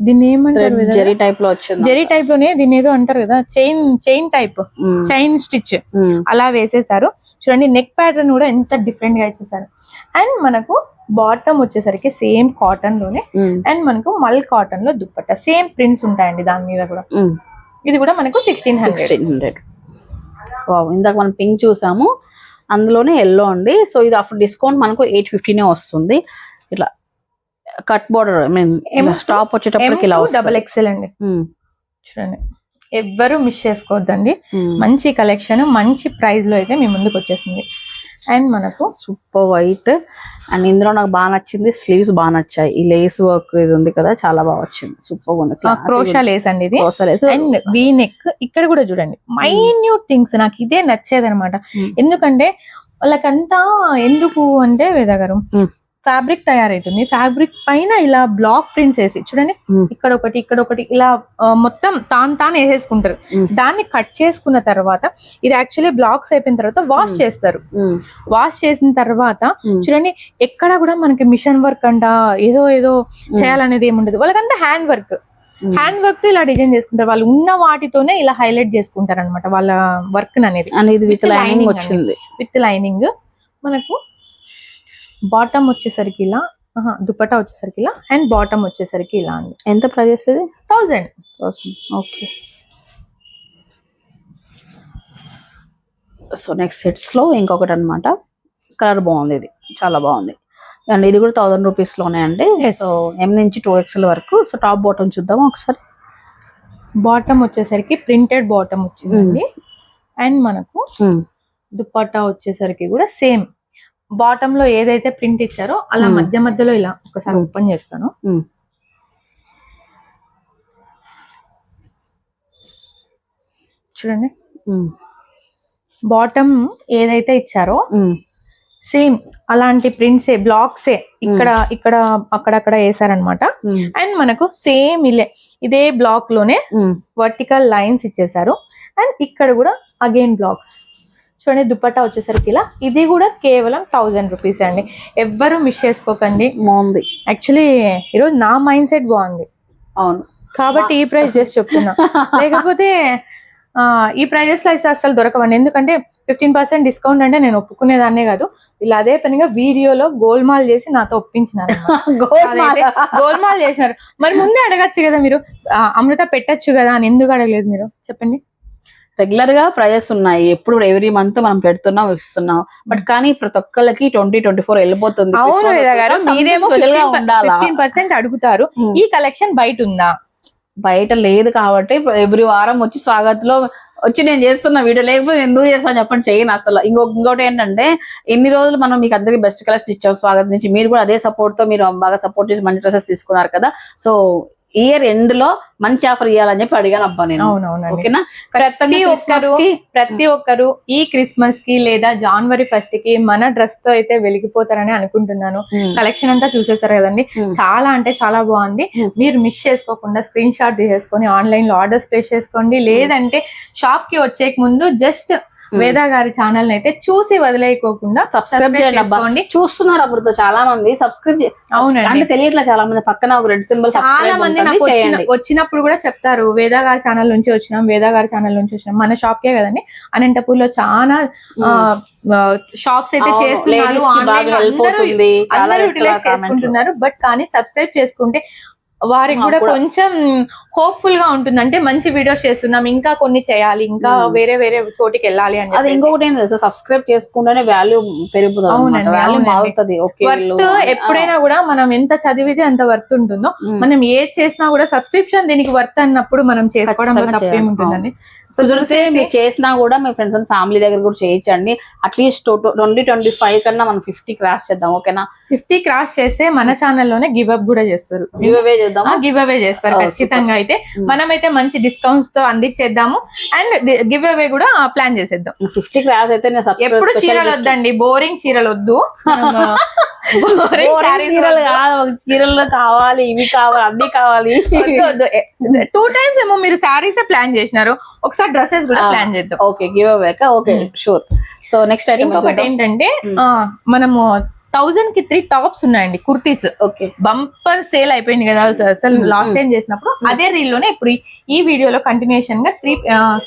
దీన్ని ఏమంటారు? జెరీ టైప్ లో వచ్చింది. జెరీ టైప్ లోనే దీన్ని ఏదో అంటారు కదా, చైన్ టైప్, చైన్ స్టిచ్ అలా వేసేసారు. చూడండి నెక్ ప్యాటర్న్ కూడా ఎంత డిఫరెంట్ గా ఇచ్చేసారు. అండ్ మనకు బాటమ్ వచ్చేసరికి సేమ్ కాటన్ లోనే అండ్ మనకు మల్ కాటన్ లో దుపట్టా సేమ్ ప్రింట్స్ ఉంటాయండి దాని మీద కూడా. ఇది కూడా మనకు 1600. ఇందాక మనం పింక్ చూసాము, అందులోనే ఎల్లో అండి. సో ఇది ఆఫ్టర్ డిస్కౌంట్ మనకు 850 వస్తుంది. ఇట్లా కట్ బోర్డర్ టాప్ వచ్చేటప్పటికి ఇలా డబుల్ ఎక్సెల్ అండి. చూడండి ఎవ్వరు మిస్ చేసుకోవద్దండి. మంచి కలెక్షన్ మంచి ప్రైస్ లో అయితే మీ ముందుకు వచ్చేసింది. అండ్ మనకు సూపర్ వైట్ అండ్ ఇందులో నాకు బాగా నచ్చింది స్లీవ్స్ బాగా నచ్చాయి. ఈ లేస్ వర్క్ ఇది ఉంది కదా చాలా బాగా వచ్చింది. సూపర్ ఉంది. క్రోషా లేస్ అండి ఇది. అండ్ వీ నెక్ ఇక్కడ కూడా చూడండి మైన్యూట్ థింగ్స్. నాకు ఇదే నచ్చేది అనమాట. ఎందుకంటే వాళ్ళకంతా ఎందుకు అంటే వేద గారు ఫ్యాబ్రిక్ తయారైతుంది. ఫ్యాబ్రిక్ పైన ఇలా బ్లాక్ ప్రింట్స్ వేసి చూడండి, ఇక్కడ ఒకటి ఇలా మొత్తం తాను వేసేసుకుంటారు. దాన్ని కట్ చేసుకున్న తర్వాత ఇది యాక్చువల్లీ బ్లాక్స్ అయిపోయిన తర్వాత వాష్ చేస్తారు. వాష్ చేసిన తర్వాత చూడండి, ఎక్కడ కూడా మనకి మిషన్ వర్క్ అంట ఏదో చేయాలనేది ఏమి ఉండదు. వాళ్ళకంతా హ్యాండ్ వర్క్ తో ఇలా డిజైన్ చేసుకుంటారు. వాళ్ళు ఉన్న వాటితోనే ఇలా హైలైట్ చేసుకుంటారు అనమాట వాళ్ళ వర్క్ అనేది. విత్ లైనింగ్ వచ్చింది. With lining. మనకు బాటమ్ వచ్చేసరికి ఇలా, దుపట్టా వచ్చేసరికి ఇలా, అండ్ బాటమ్ వచ్చేసరికి ఇలా అండి. ఎంత ప్రైస్ వస్తుంది? 1000. ఓకే. సో నెక్స్ట్ సెట్స్ లో ఇంకొకటి అనమాట. కలర్ బాగుంది, ఇది చాలా బాగుంది అండ్ ఇది కూడా 1000 రూపీస్ లోనే అండి. సో M నుంచి 2XL వరకు. సో టాప్ బాటమ్ చూద్దాం ఒకసారి. బాటమ్ వచ్చేసరికి ప్రింటెడ్ బాటమ్ వచ్చిందండి. అండ్ మనకు దుపట్టా వచ్చేసరికి కూడా సేమ్ బాటమ్ లో ఏదైతే ప్రింట్ ఇచ్చారో అలా మధ్య మధ్యలో ఇలా ఒకసారి ఓపెన్ చేస్తాను. చూడండి, బాటమ్ ఏదైతే ఇచ్చారో సేమ్ అలాంటి ప్రింట్సే, బ్లాక్సే ఇక్కడ అక్కడక్కడ వేసారనమాట. అండ్ మనకు సేమ్ ఇదే బ్లాక్ లోనే వర్టికల్ లైన్స్ ఇచ్చేసారు. అండ్ ఇక్కడ కూడా అగైన్ బ్లాక్స్. చూడండి, దుపట్టా వచ్చేసరికి ఇలా. ఇది కూడా కేవలం 1000 రూపీస్ అండి. ఎవ్వరు మిస్ చేసుకోకండి. బాగుంది. యాక్చువల్లీ ఈరోజు నా మైండ్ సెట్ బాగుంది. అవును, కాబట్టి ఈ ప్రైస్ చేసి చెప్తున్నా. లేకపోతే ఈ ప్రైజెస్ లో అయితే అసలు దొరకవండి. ఎందుకంటే 15% డిస్కౌంట్ అంటే నేను ఒప్పుకునేదాన్నే కాదు. వీళ్ళు అదే పనిగా వీడియోలో గోల్మాల్ చేసి నాతో ఒప్పించినారు. గోల్మాల్ చేసినారు. మరి ముందే అడగచ్చు కదా మీరు, అమృత పెట్టచ్చు కదా అని ఎందుకు అడగలేదు మీరు చెప్పండి? రెగ్యులర్ గా ప్రైజెస్ ఉన్నాయి, ఎప్పుడు ఎవ్రీ మంత్ మనం పెడుతున్నాం ఇస్తున్నాం. బట్ కానీ ప్రతి ఒక్కళ్ళకి 2024 వెళ్ళిపోతుంది. అవును గారు, మీరేమో 15% అడుగుతారు. ఈ కలెక్షన్ బయట ఉందా? బయట లేదు కాబట్టి ఎవ్రీ వారం వచ్చి స్వాగత్లో వచ్చి నేను చేస్తున్న వీడియో, లేకపోతే ఎందుకు చేస్తాను చెప్పండి, చేయను అసలు. ఇంకోటి ఏంటంటే, ఎన్ని రోజులు మనం మీకు అందరికి బెస్ట్ కలెక్షన్ ఇచ్చాం స్వాగత్ నుంచి. మీరు కూడా అదే సపోర్ట్ తో మీరు బాగా సపోర్ట్ చేసి మంచి డ్రెస్సెస్ తీసుకున్నారు కదా. సో ఇయర్ ఎండ్ లో మంచి ఆఫర్ ఇవ్వాలని చెప్పి అడిగాను అబ్బా నేను. ఓకేనా? ప్రతి ఒక్కరు ఈ క్రిస్మస్ కి లేదా January 1st కి మన డ్రెస్ తో అయితే వెలిగిపోతారని అనుకుంటున్నాను. కలెక్షన్ అంతా చూసేసారు కదండి, చాలా అంటే చాలా బాగుంది. మీరు మిస్ చేసుకోకుండా స్క్రీన్ షాట్ తీసేసుకొని ఆన్లైన్ లో ఆర్డర్స్ ప్లేస్ చేసుకోండి. లేదంటే షాప్ కి వచ్చే ముందు జస్ట్ వేద గారి ఛానల్ అయితే చూసి వదిలేయకోకుండా సబ్స్క్రైబ్ చేసుకోండి. చూస్తున్నారు అప్పుడు చాలా మంది సబ్స్క్రైబ్. అవునండి, అంటే తెలియట్లా చాలా మంది. పక్కన ఒక రెడ్ సింబల్ చాలా మంది నాకు వచ్చినప్పుడు కూడా చెప్తారు, వేద గారి ఛానల్ నుంచి వచ్చినాం, వేద గారి ఛానల్ నుంచి వచ్చినాం. మన షాప్ కే కదండి, అనంతపూర్ లో చాలా షాప్స్ అయితే చేస్తున్నారు, అందరూ యూటిలైజ్ చేసుకుంటున్నారు. బట్ కానీ సబ్స్క్రైబ్ చేసుకుంటే వారికి కూడా కొంచెం హోప్ఫుల్ గా ఉంటుంది. అంటే మంచి వీడియోస్ చేస్తున్నాం, ఇంకా కొన్ని చేయాలి, ఇంకా వేరే చోటికి వెళ్ళాలి అని. అది ఇంకొకటి ఏం తెలుసు, సబ్స్క్రైబ్ చేసుకుంటేనే వాల్యూ పెరుగుతుంది. వర్త్ ఎప్పుడైనా కూడా మనం ఎంత చదివితే అంత వర్త్ ఉంటుందో, మనం ఏది చేసినా కూడా సబ్స్క్రిప్షన్ దీనికి వర్త్ అన్నప్పుడు మనం చేసుకోవడం తప్పేముంటుందండి. కుదిరితే మీరు చేసినా కూడా మీ ఫ్రెండ్స్ అండ్ ఫ్యామిలీ దగ్గర కూడా చేయించండి. అట్లీస్ట్ 2025 కన్నా మనం 50 క్రాస్ చేద్దాం. ఓకేనా? 50 క్రాస్ చేస్తే మన ఛానల్లోనే గివ్ అప్ కూడా చేస్తారు. గివ్ అవే చేస్తారు ఖచ్చితంగా. అయితే మనమైతే మంచి డిస్కౌంట్స్ తో అందించేద్దాము. అండ్ గివ్ అవే కూడా ప్లాన్ చేసేద్దాం. 50 క్రాస్ అయితే ఎప్పుడు చీరలు వద్దండి, బోరింగ్ చీరలు వద్దు. చీరల్లో కావాలి, ఇవి కావాలి, అన్ని కావాలి. 2 times ఏమో మీరు శారీస్ ప్లాన్ చేసినారు, ఒకసారి డ్రెస్సెస్ కూడా ప్లాన్ చేద్దాం. Okay, give away. Okay, sure. So next ఇంకొకటి ఏంటంటే, మనము 1000 కి 3 టాప్స్ ఉన్నాయండి, కుర్తీస్. ఓకే, బంపర్ సేల్ అయిపోయింది కదా అసలు లాస్ట్ టైం చేసినప్పుడు. అదే రీల్ లోనే ఇప్పుడు ఈ వీడియోలో కంటిన్యూషన్ గా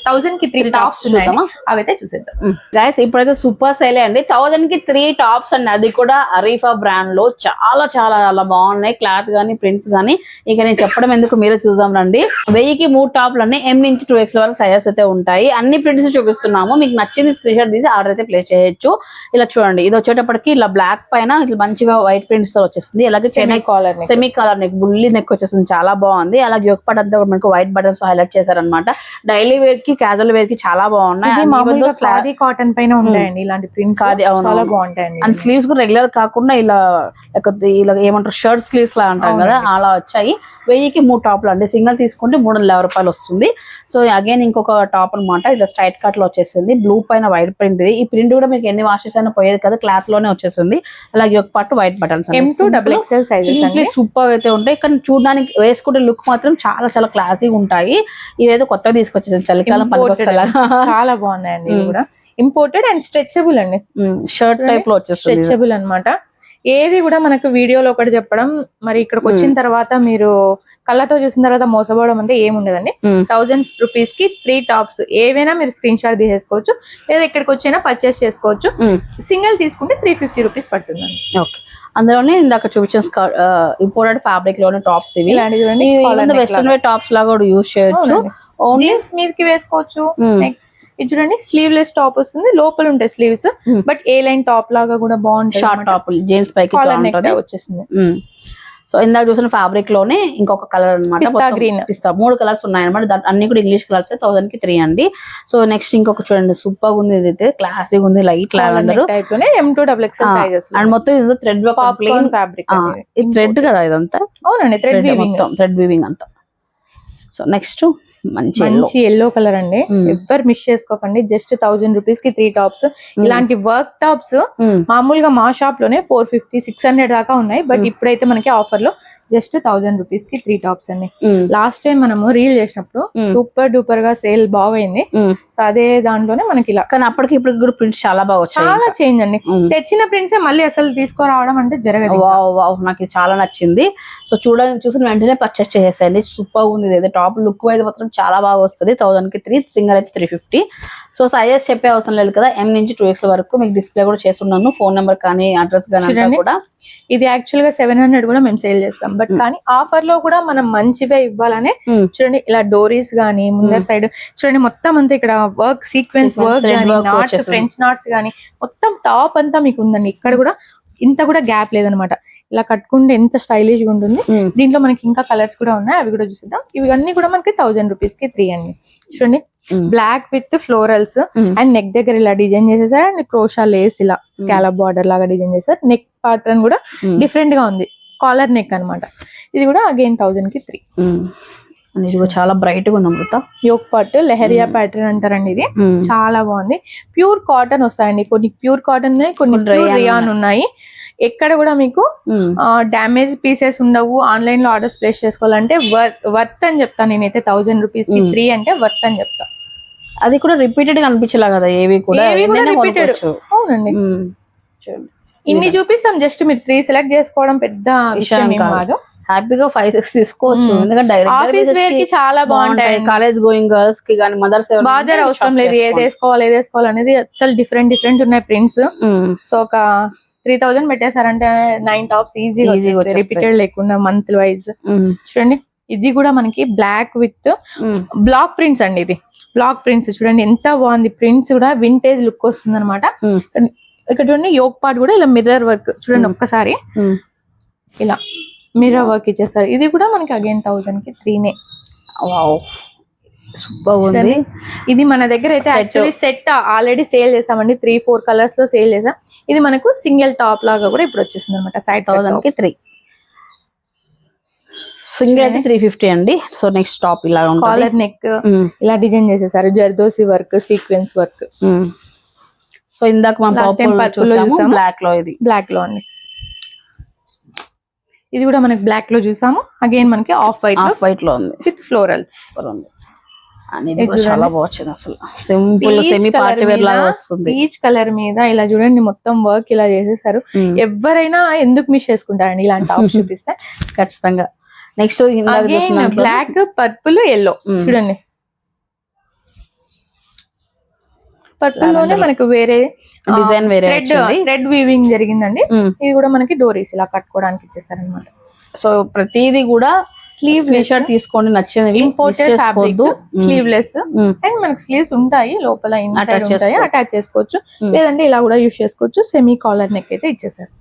1000 కి 3 టాప్స్ ఉన్నాయి, అవైతే చూసేద్దాం. గైస్, ఇప్పుడైతే సూపర్ సేల్ అండి. 1000 కి 3 టాప్స్ అండి. అది కూడా అరీఫా బ్రాండ్ లో చాలా చాలా చాలా బాగున్నాయి. క్లాత్ గానీ ప్రింట్స్ గానీ ఇక నేను చెప్పడం ఎందుకు, మీరే చూద్దాం రండి. 1000కి 3 టాప్లు అన్ని M నుంచి 2XL వరకు సైజెస్ అయితే ఉంటాయి. అన్ని ప్రింట్స్ చూపిస్తున్నాము. మీకు నచ్చింది స్క్రీన్ షాట్ తీసి ఆర్డర్ అయితే ప్లేస్ చేయొచ్చు. ఇలా చూడండి, ఇది వచ్చేటప్పటికి ఇలా బ్లాక్ పైన ఇట్లా మంచిగా వైట్ ప్రింట్స్ తో వచ్చేస్తుంది. అలాగే సెమీ కాలర్ నెక్, బుల్లి నెక్ వచ్చేస్తుంది, చాలా బాగుంది. అలాగే యోక్ పార్ట్ అంతా మనకు వైట్ బటన్స్ హైలైట్ చేశారనమాట. డైలీ వేర్ కి, క్యాజువల్ వేర్ కి చాలా బాగున్నాయి. కాటన్ పైన ఉంటాయండి ఇలాంటి ప్రింట్స్, చాలా బాగుంటాయండి. అండ్ స్లీవ్స్ కూడా రెగ్యులర్ కాకుండా ఇలా ఏమంటారు, షర్ట్ స్లీవ్స్ లా అంటాం కదా, అలా వచ్చాయి. 1000కి 3 టాప్లు అండి. సింగిల్ తీసుకుంటే 350 రూపాయలు వస్తుంది. సో అగైన్ ఇంకొక టాప్ అనమాట, ఇలా స్ట్రైట్ కట్ లో వచ్చేసింది. బ్లూ పైన వైట్ ప్రింట్. ఈ ప్రింట్ కూడా మీకు ఎన్ని వాషెస్ అయినా పోయేది కదా, క్లాత్ లోనే వచ్చేసింది. అలాగే ఒక పాటు white buttons M2 XXL sizes అండి. సూపర్ అయితే ఉంటాయి, కానీ చూడడానికి వేసుకుంటే లుక్ మాత్రం చాలా చాలా క్లాసీగా ఉంటాయి. ఇవేదో కొత్తగా తీసుకొచ్చేసాను చలికాలం పనికొస్తా. చాలా బాగున్నాయండి ఇవి కూడా. ఇంపోర్టెడ్ అండ్ స్ట్రెచబుల్ అండి, షర్ట్ టైప్ లో వచ్చేస్తుంది, స్ట్రెచబుల్ అన్నమాట. ఏది కూడా మనకు వీడియోలో ఒకటి చెప్పడం, మరి ఇక్కడికి వచ్చిన తర్వాత మీరు కళ్ళతో చూసిన తర్వాత మోసపోవడం అంటే ఏముండదండి. 1000 రూపీస్ కి 3 టాప్స్ ఏవైనా మీరు స్క్రీన్ షాట్ తీసేసుకోవచ్చు, లేదా ఇక్కడికి వచ్చినా పర్చేస్ చేసుకోవచ్చు. సింగిల్ తీసుకుంటే 350 రూపీస్ పడుతుందండి. ఓకే, అందులోనే ఇందాక చూపించిన ఇంపోర్టెడ్ ఫ్యాబ్రిక్ లోనే టాప్స్ ఇవి. వెస్టర్న్ వేర్ టాప్స్ లాగా కూడా యూజ్ చేయొచ్చు, జీన్స్ మీదకి వేసుకోవచ్చు. ఇది చూడండి స్లీవ్లెస్ టాప్ వస్తుంది, లోపల ఉంటాయి sleeves, but A line top లాగా కూడా బాగుంటుంది. షార్ట్ టాప్ జీన్స్ పైకి వచ్చేసింది. సో ఇందాక చూసిన ఫ్యాబ్రిక్ లోనే ఇంకొక కలర్ అనమాట, గ్రీన్ పిస్తా. 3 కలర్స్ ఉన్నాయన్నమాట, అన్ని కూడా ఇంగ్లీష్ కలర్స్. 1000 కి 3 అండి. సో నెక్స్ట్ ఇంకొక చూడండి, సూపర్ ఉంది, ఇది అయితే క్లాసిక్ ఉంది, light lavender M2 XXL sizes and మొత్తం ఇది థ్రెడ్ ప్లెయిన్ ఫ్యాబ్రిక్. ఇది థ్రెడ్ కదా ఇదంతా? అవునండి, థ్రెడ్ వీవింగ్ అంతా. సో నెక్స్ట్ మంచి ఎల్లో కలర్ అండి, ఎవ్వరు మిస్ చేసుకోకండి. జస్ట్ 1000 రూపీస్ కి 3 టాప్స్. ఇలాంటి వర్క్ టాప్స్ మామూలుగా మా షాప్ లోనే 450, 600 దాకా ఉన్నాయి, బట్ ఇప్పుడైతే మనకి ఆఫర్ లో జస్ట్ 1000 రూపీస్ కి 3 టాప్స్ అండి. లాస్ట్ టైం మనము రీల్ చేసినప్పుడు సూపర్ డూపర్ గా సేల్ బాగైంది. సో అదే దాంట్లోనే మనకి ఇలా, కానీ అప్పటికి ఇప్పుడు కూడా ప్రింట్స్ చాలా బాగా వచ్చాయి, చాలా చేంజ్ అండి. తెచ్చిన ప్రింట్స్ మళ్ళీ అసలు తీసుకురావడం అంటే జరగదు. నాకు చాలా నచ్చింది. సో చూసిన వెంటనే పర్చేస్ చేసేయండి, సూపర్ ఉంది. ఇది టాప్ లుక్ వైజ్ మాత్రం చాలా బాగా వస్తుంది. 1000 కి 3, సింగిల్ అయితే 350. సో సైజెస్ చెప్పే అవసరం లేదు కదా, M నుంచి 2X వరకు మీకు డిస్ప్లే కూడా చేస్తున్నాను, ఫోన్ నెంబర్ కానీ అడ్రస్ కానీ కూడా. ఇది యాక్చువల్ గా 700 కూడా మేము సేల్ చేస్తాం, బట్ కానీ ఆఫర్ లో కూడా మనం మంచివే ఇవ్వాలని చూడండి. ఇలా డోరీస్ గానీ ముందర సైడ్ చూడండి, మొత్తం అంతా ఇక్కడ వర్క్, సీక్వెన్స్ వర్క్ గానీ, నాట్స్, ఫ్రెంచ్ నాట్స్ గానీ మొత్తం టాప్ అంతా మీకు ఉందండి. ఇక్కడ కూడా ఇంత కూడా గ్యాప్ లేదనమాట. ఇలా కట్టుకుంటే ఎంత స్టైలిష్ గా ఉంటుంది. దీంట్లో మనకి ఇంకా కలర్స్ కూడా ఉన్నాయి, అవి కూడా చూసిద్దాం. ఇవి అన్ని కూడా మనకి 1000 రూపీస్ కి 3 అండి. చూడండి, black with florals and neck దగ్గర ఇలా డిజైన్ చేసేసారు, అండ్ క్రోషా లేస్ ఇలా స్కాలప్ బార్డర్ లాగా డిజైన్ చేశారు. నెక్ ప్యాటర్న్ కూడా డిఫరెంట్ గా ఉంది, కాలర్ నెక్ అన్నమాట. ఇది కూడా అగైన్ 1000 కి 3. ఇది చాలా బ్రైట్ గా ఉంది అమృత. యోక్ పాట్ లెహరియా ప్యాటర్న్ అంటారండి, ఇది చాలా బాగుంది. ప్యూర్ కాటన్ వస్తాయండి, కొన్ని ప్యూర్ కాటన్ ఉన్నాయి, కొన్ని రియాన్ ఉన్నాయి. ఎక్కడ కూడా మీకు డామేజ్ పీసెస్ ఉండవు. ఆన్లైన్ లో ఆర్డర్స్ ప్లేస్ చేసుకోవాలంటే వర్త్ అని చెప్తాను నేనైతే. 1000 రూపీస్ కి 3 అంటే వర్త్ అని చెప్తా. అది కూడా రిపీటెడ్ గా అనిపించేలా కదా, ఏవి కూడా రిపీటెడ్. అవునండి, ఇన్ని చూపిస్తాం, జస్ట్ మీరు 3 సెలెక్ట్ చేసుకోవడం పెద్ద విషయం కాదు. హ్యాపీగా 5-6 తీసుకోవచ్చు, ఎందుకంటే ఆఫీస్ వేర్ కి చాలా బాగుంటాయి. కాలేజ్ గోయింగ్ గర్ల్స్ కి కానీ మదర్స్ బాజర్ అవసరం లేదు, ఏది వేసుకోవాలి అనేది అసలు డిఫరెంట్ ఉన్నాయి ప్రింట్స్. సో ఒక 3000 పెట్టేశారంటే 9 టాప్స్ ఈజీగా రిపీటెడ్ లేకుండా మంత్ వైజ్. చూడండి, ఇది కూడా మనకి బ్లాక్ విత్ బ్లాక్ ప్రింట్స్ అండి. ఇది బ్లాక్ ప్రింట్స్ చూడండి ఎంత బాగుంది. ప్రింట్స్ కూడా వింటేజ్ లుక్ వస్తుంది అనమాట. ఇక్కడ చూడండి, యోక్ పార్ట్ కూడా ఇలా మిర్రర్ వర్క్ చూడండి, ఒక్కసారి ఇలా మిర్రర్ వర్క్ ఇచ్చేస్తారు. ఇది కూడా మనకి అగైన్ 1000 కి 3. సూపర్ ఉంది. ఇది మన దగ్గర అయితే యాక్చువల్లీ సెట్ ఆల్రెడీ సేల్ చేసామండి, 3-4 కలర్స్ లో సేల్ చేసాం. ఇది మనకు సింగిల్ టాప్ లాగా కూడా ఇప్పుడు వచ్చేసింది అనమాట. సైడ్ 1000 కి 3, సింగిల్ అయితే 350 అండి. సో నెక్స్ట్ టాప్ ఇలా కాలర్ నెక్ ఇలా డిజైన్ చేసేసారు, zardozi work, sequence work. So ఇందాక మనం బ్లాక్ లో, ఇది బ్లాక్ లో అండి. ఇది కూడా మనకి బ్లాక్ లో చూసాము, అగైన్ మనకి ఆఫ్ వైట్ లో ఉంది విత్ ఫ్లోరల్స్. చాలా బాగుంది అసలు, సింపుల్ సెమీ పార్టీ వేర్ లాగా వస్తుంది. పీచ్ కలర్ మీద ఇలా చూడండి మొత్తం వర్క్ ఇలా చేసేసారు. ఎవరైనా ఎందుకు మిస్ చేసుకుంటారండి ఇలాంటి టాప్ చూపిస్తే ఖచ్చితంగా. నెక్స్ట్ బ్లాక్, పర్పుల్, ఎల్లో చూడండి. పర్పుల్ లోనే మనకు వేరే డిజైన్, వేరే థ్రెడ్ వీవింగ్ జరిగిందండి. ఇది కూడా మనకి డోరీస్ ఇలా కట్టుకోవడానికి ఇచ్చేసారు అనమాట. సో ప్రతిదీ కూడా స్లీవ్ షర్ట్ తీసుకోండి, నచ్చినవి. స్లీవ్లెస్ అండ్ మనకి స్లీవ్స్ ఉంటాయి, లోపల అటాచ్ చేసుకోవచ్చు, లేదంటే ఇలా కూడా యూస్ చేసుకోవచ్చు. సెమీ కాలర్ నెక్ అయితే ఇచ్చేసారు.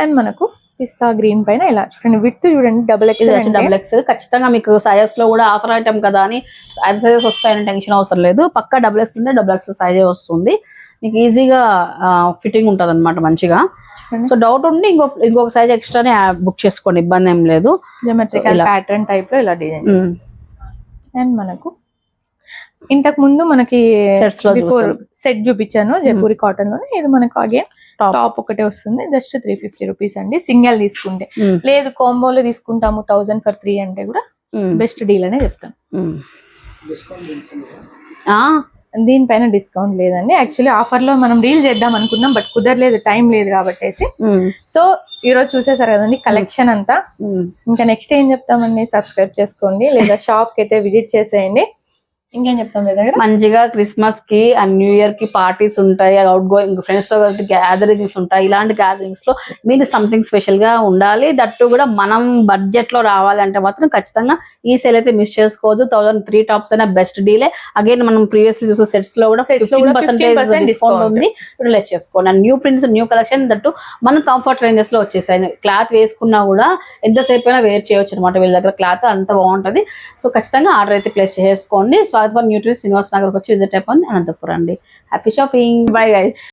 అండ్ మనకు పిస్తా గ్రీన్ పైన ఇలా చూడండి, విత్ చూడండి డబుల్ ఎక్స్. ఖచ్చితంగా మీకు సైజెస్ లో కూడా ఆఫర్ ఐటమ్ కదా అని సైజెస్ వస్తాయని టెన్షన్ అవసరం లేదు. పక్కా డబుల్ ఉంటే డబుల్ సైజే వస్తుంది, మీకు ఈజీగా ఫిట్టింగ్ ఉంటుంది అనమాట మంచిగా. సో డౌట్ ఉండి ఇంకొక సైజ్ ఎక్స్ట్రానే బుక్ చేసుకోండి, ఇబ్బంది ఏం లేదు. జమెట్రికల్ ప్యాటర్న్ టైప్ లో ఇలా డిజైన్. అండ్ మనకు ఇంతకు ముందు మనకి సెట్ చూపించాను జైపూరి కాటన్ లోనే. ఇది మనకు అగైన్ టాప్ ఒకటే వస్తుంది, జస్ట్ 350 రూపీస్ అండి సింగిల్ తీసుకుంటే. ఉమ్, లేదు కాంబోలో తీసుకుంటాము 1000 for 3 అంటే కూడా ఉమ్, బెస్ట్ డీల్ అనే చెప్తాను. ఉమ్. ఆ, దీనిపైన డిస్కౌంట్ లేదండి. యాక్చువల్లీ ఆఫర్ లో మనం డీల్ చేద్దాం అనుకున్నాం, బట్ కుదరలేదు, టైం లేదు కాబట్టేసి. ఉమ్, సో ఈ రోజు చూసేసారు కదండి కలెక్షన్ అంతా. ఉమ్. ఇంకా నెక్స్ట్ ఏం చెప్తామండి, సబ్స్క్రైబ్ చేసుకోండి లేదా షాప్ కి అయితే విజిట్ చేసేయండి. ఇంకేం చెప్తాం మీ దగ్గర? మంచిగా క్రిస్మస్ కి అండ్ న్యూ ఇయర్ కి పార్టీస్ ఉంటాయి, అవుట్ గోయింగ్ ఫ్రెండ్స్ తో కలిసి గ్యాదరింగ్స్ ఉంటాయి. ఇలాంటి గ్యాదరింగ్స్ లో మీరు సంథింగ్ స్పెషల్ గా ఉండాలి, దట్టు కూడా మనం బడ్జెట్ లో రావాలంటే మాత్రం ఖచ్చితంగా ఈ సేల్ అయితే మిస్ చేసుకోవద్దు. 1003 టాప్స్ అయినా బెస్ట్ డీలే. అగైన్ మనం ప్రీవియస్లీ చూసే సెట్స్ లో కూడా 15% డిస్కౌంట్ ఉంది, యూటిలైజ్ చేసుకోండి. And new prints new collection that మన కంఫర్ట్ రేంజెస్ లో వచ్చేసాయి. క్లాత్ వేసుకున్నా కూడా ఎంతసేపు అయినా వేర్ చేయొచ్చు అనమాట, వీళ్ళ దగ్గర క్లాత్ అంత బాగుంటది. సో ఖచ్చితంగా ఆర్డర్ అయితే ప్లేస్ చేసుకోండి. స్వాగత్ ఫర్ న్యూట్రీ శ్రీనివాస్ నగర్కి వచ్చి విజిట్ అయిపోయింది అనంతపురం అండి. Happy shopping, bye guys.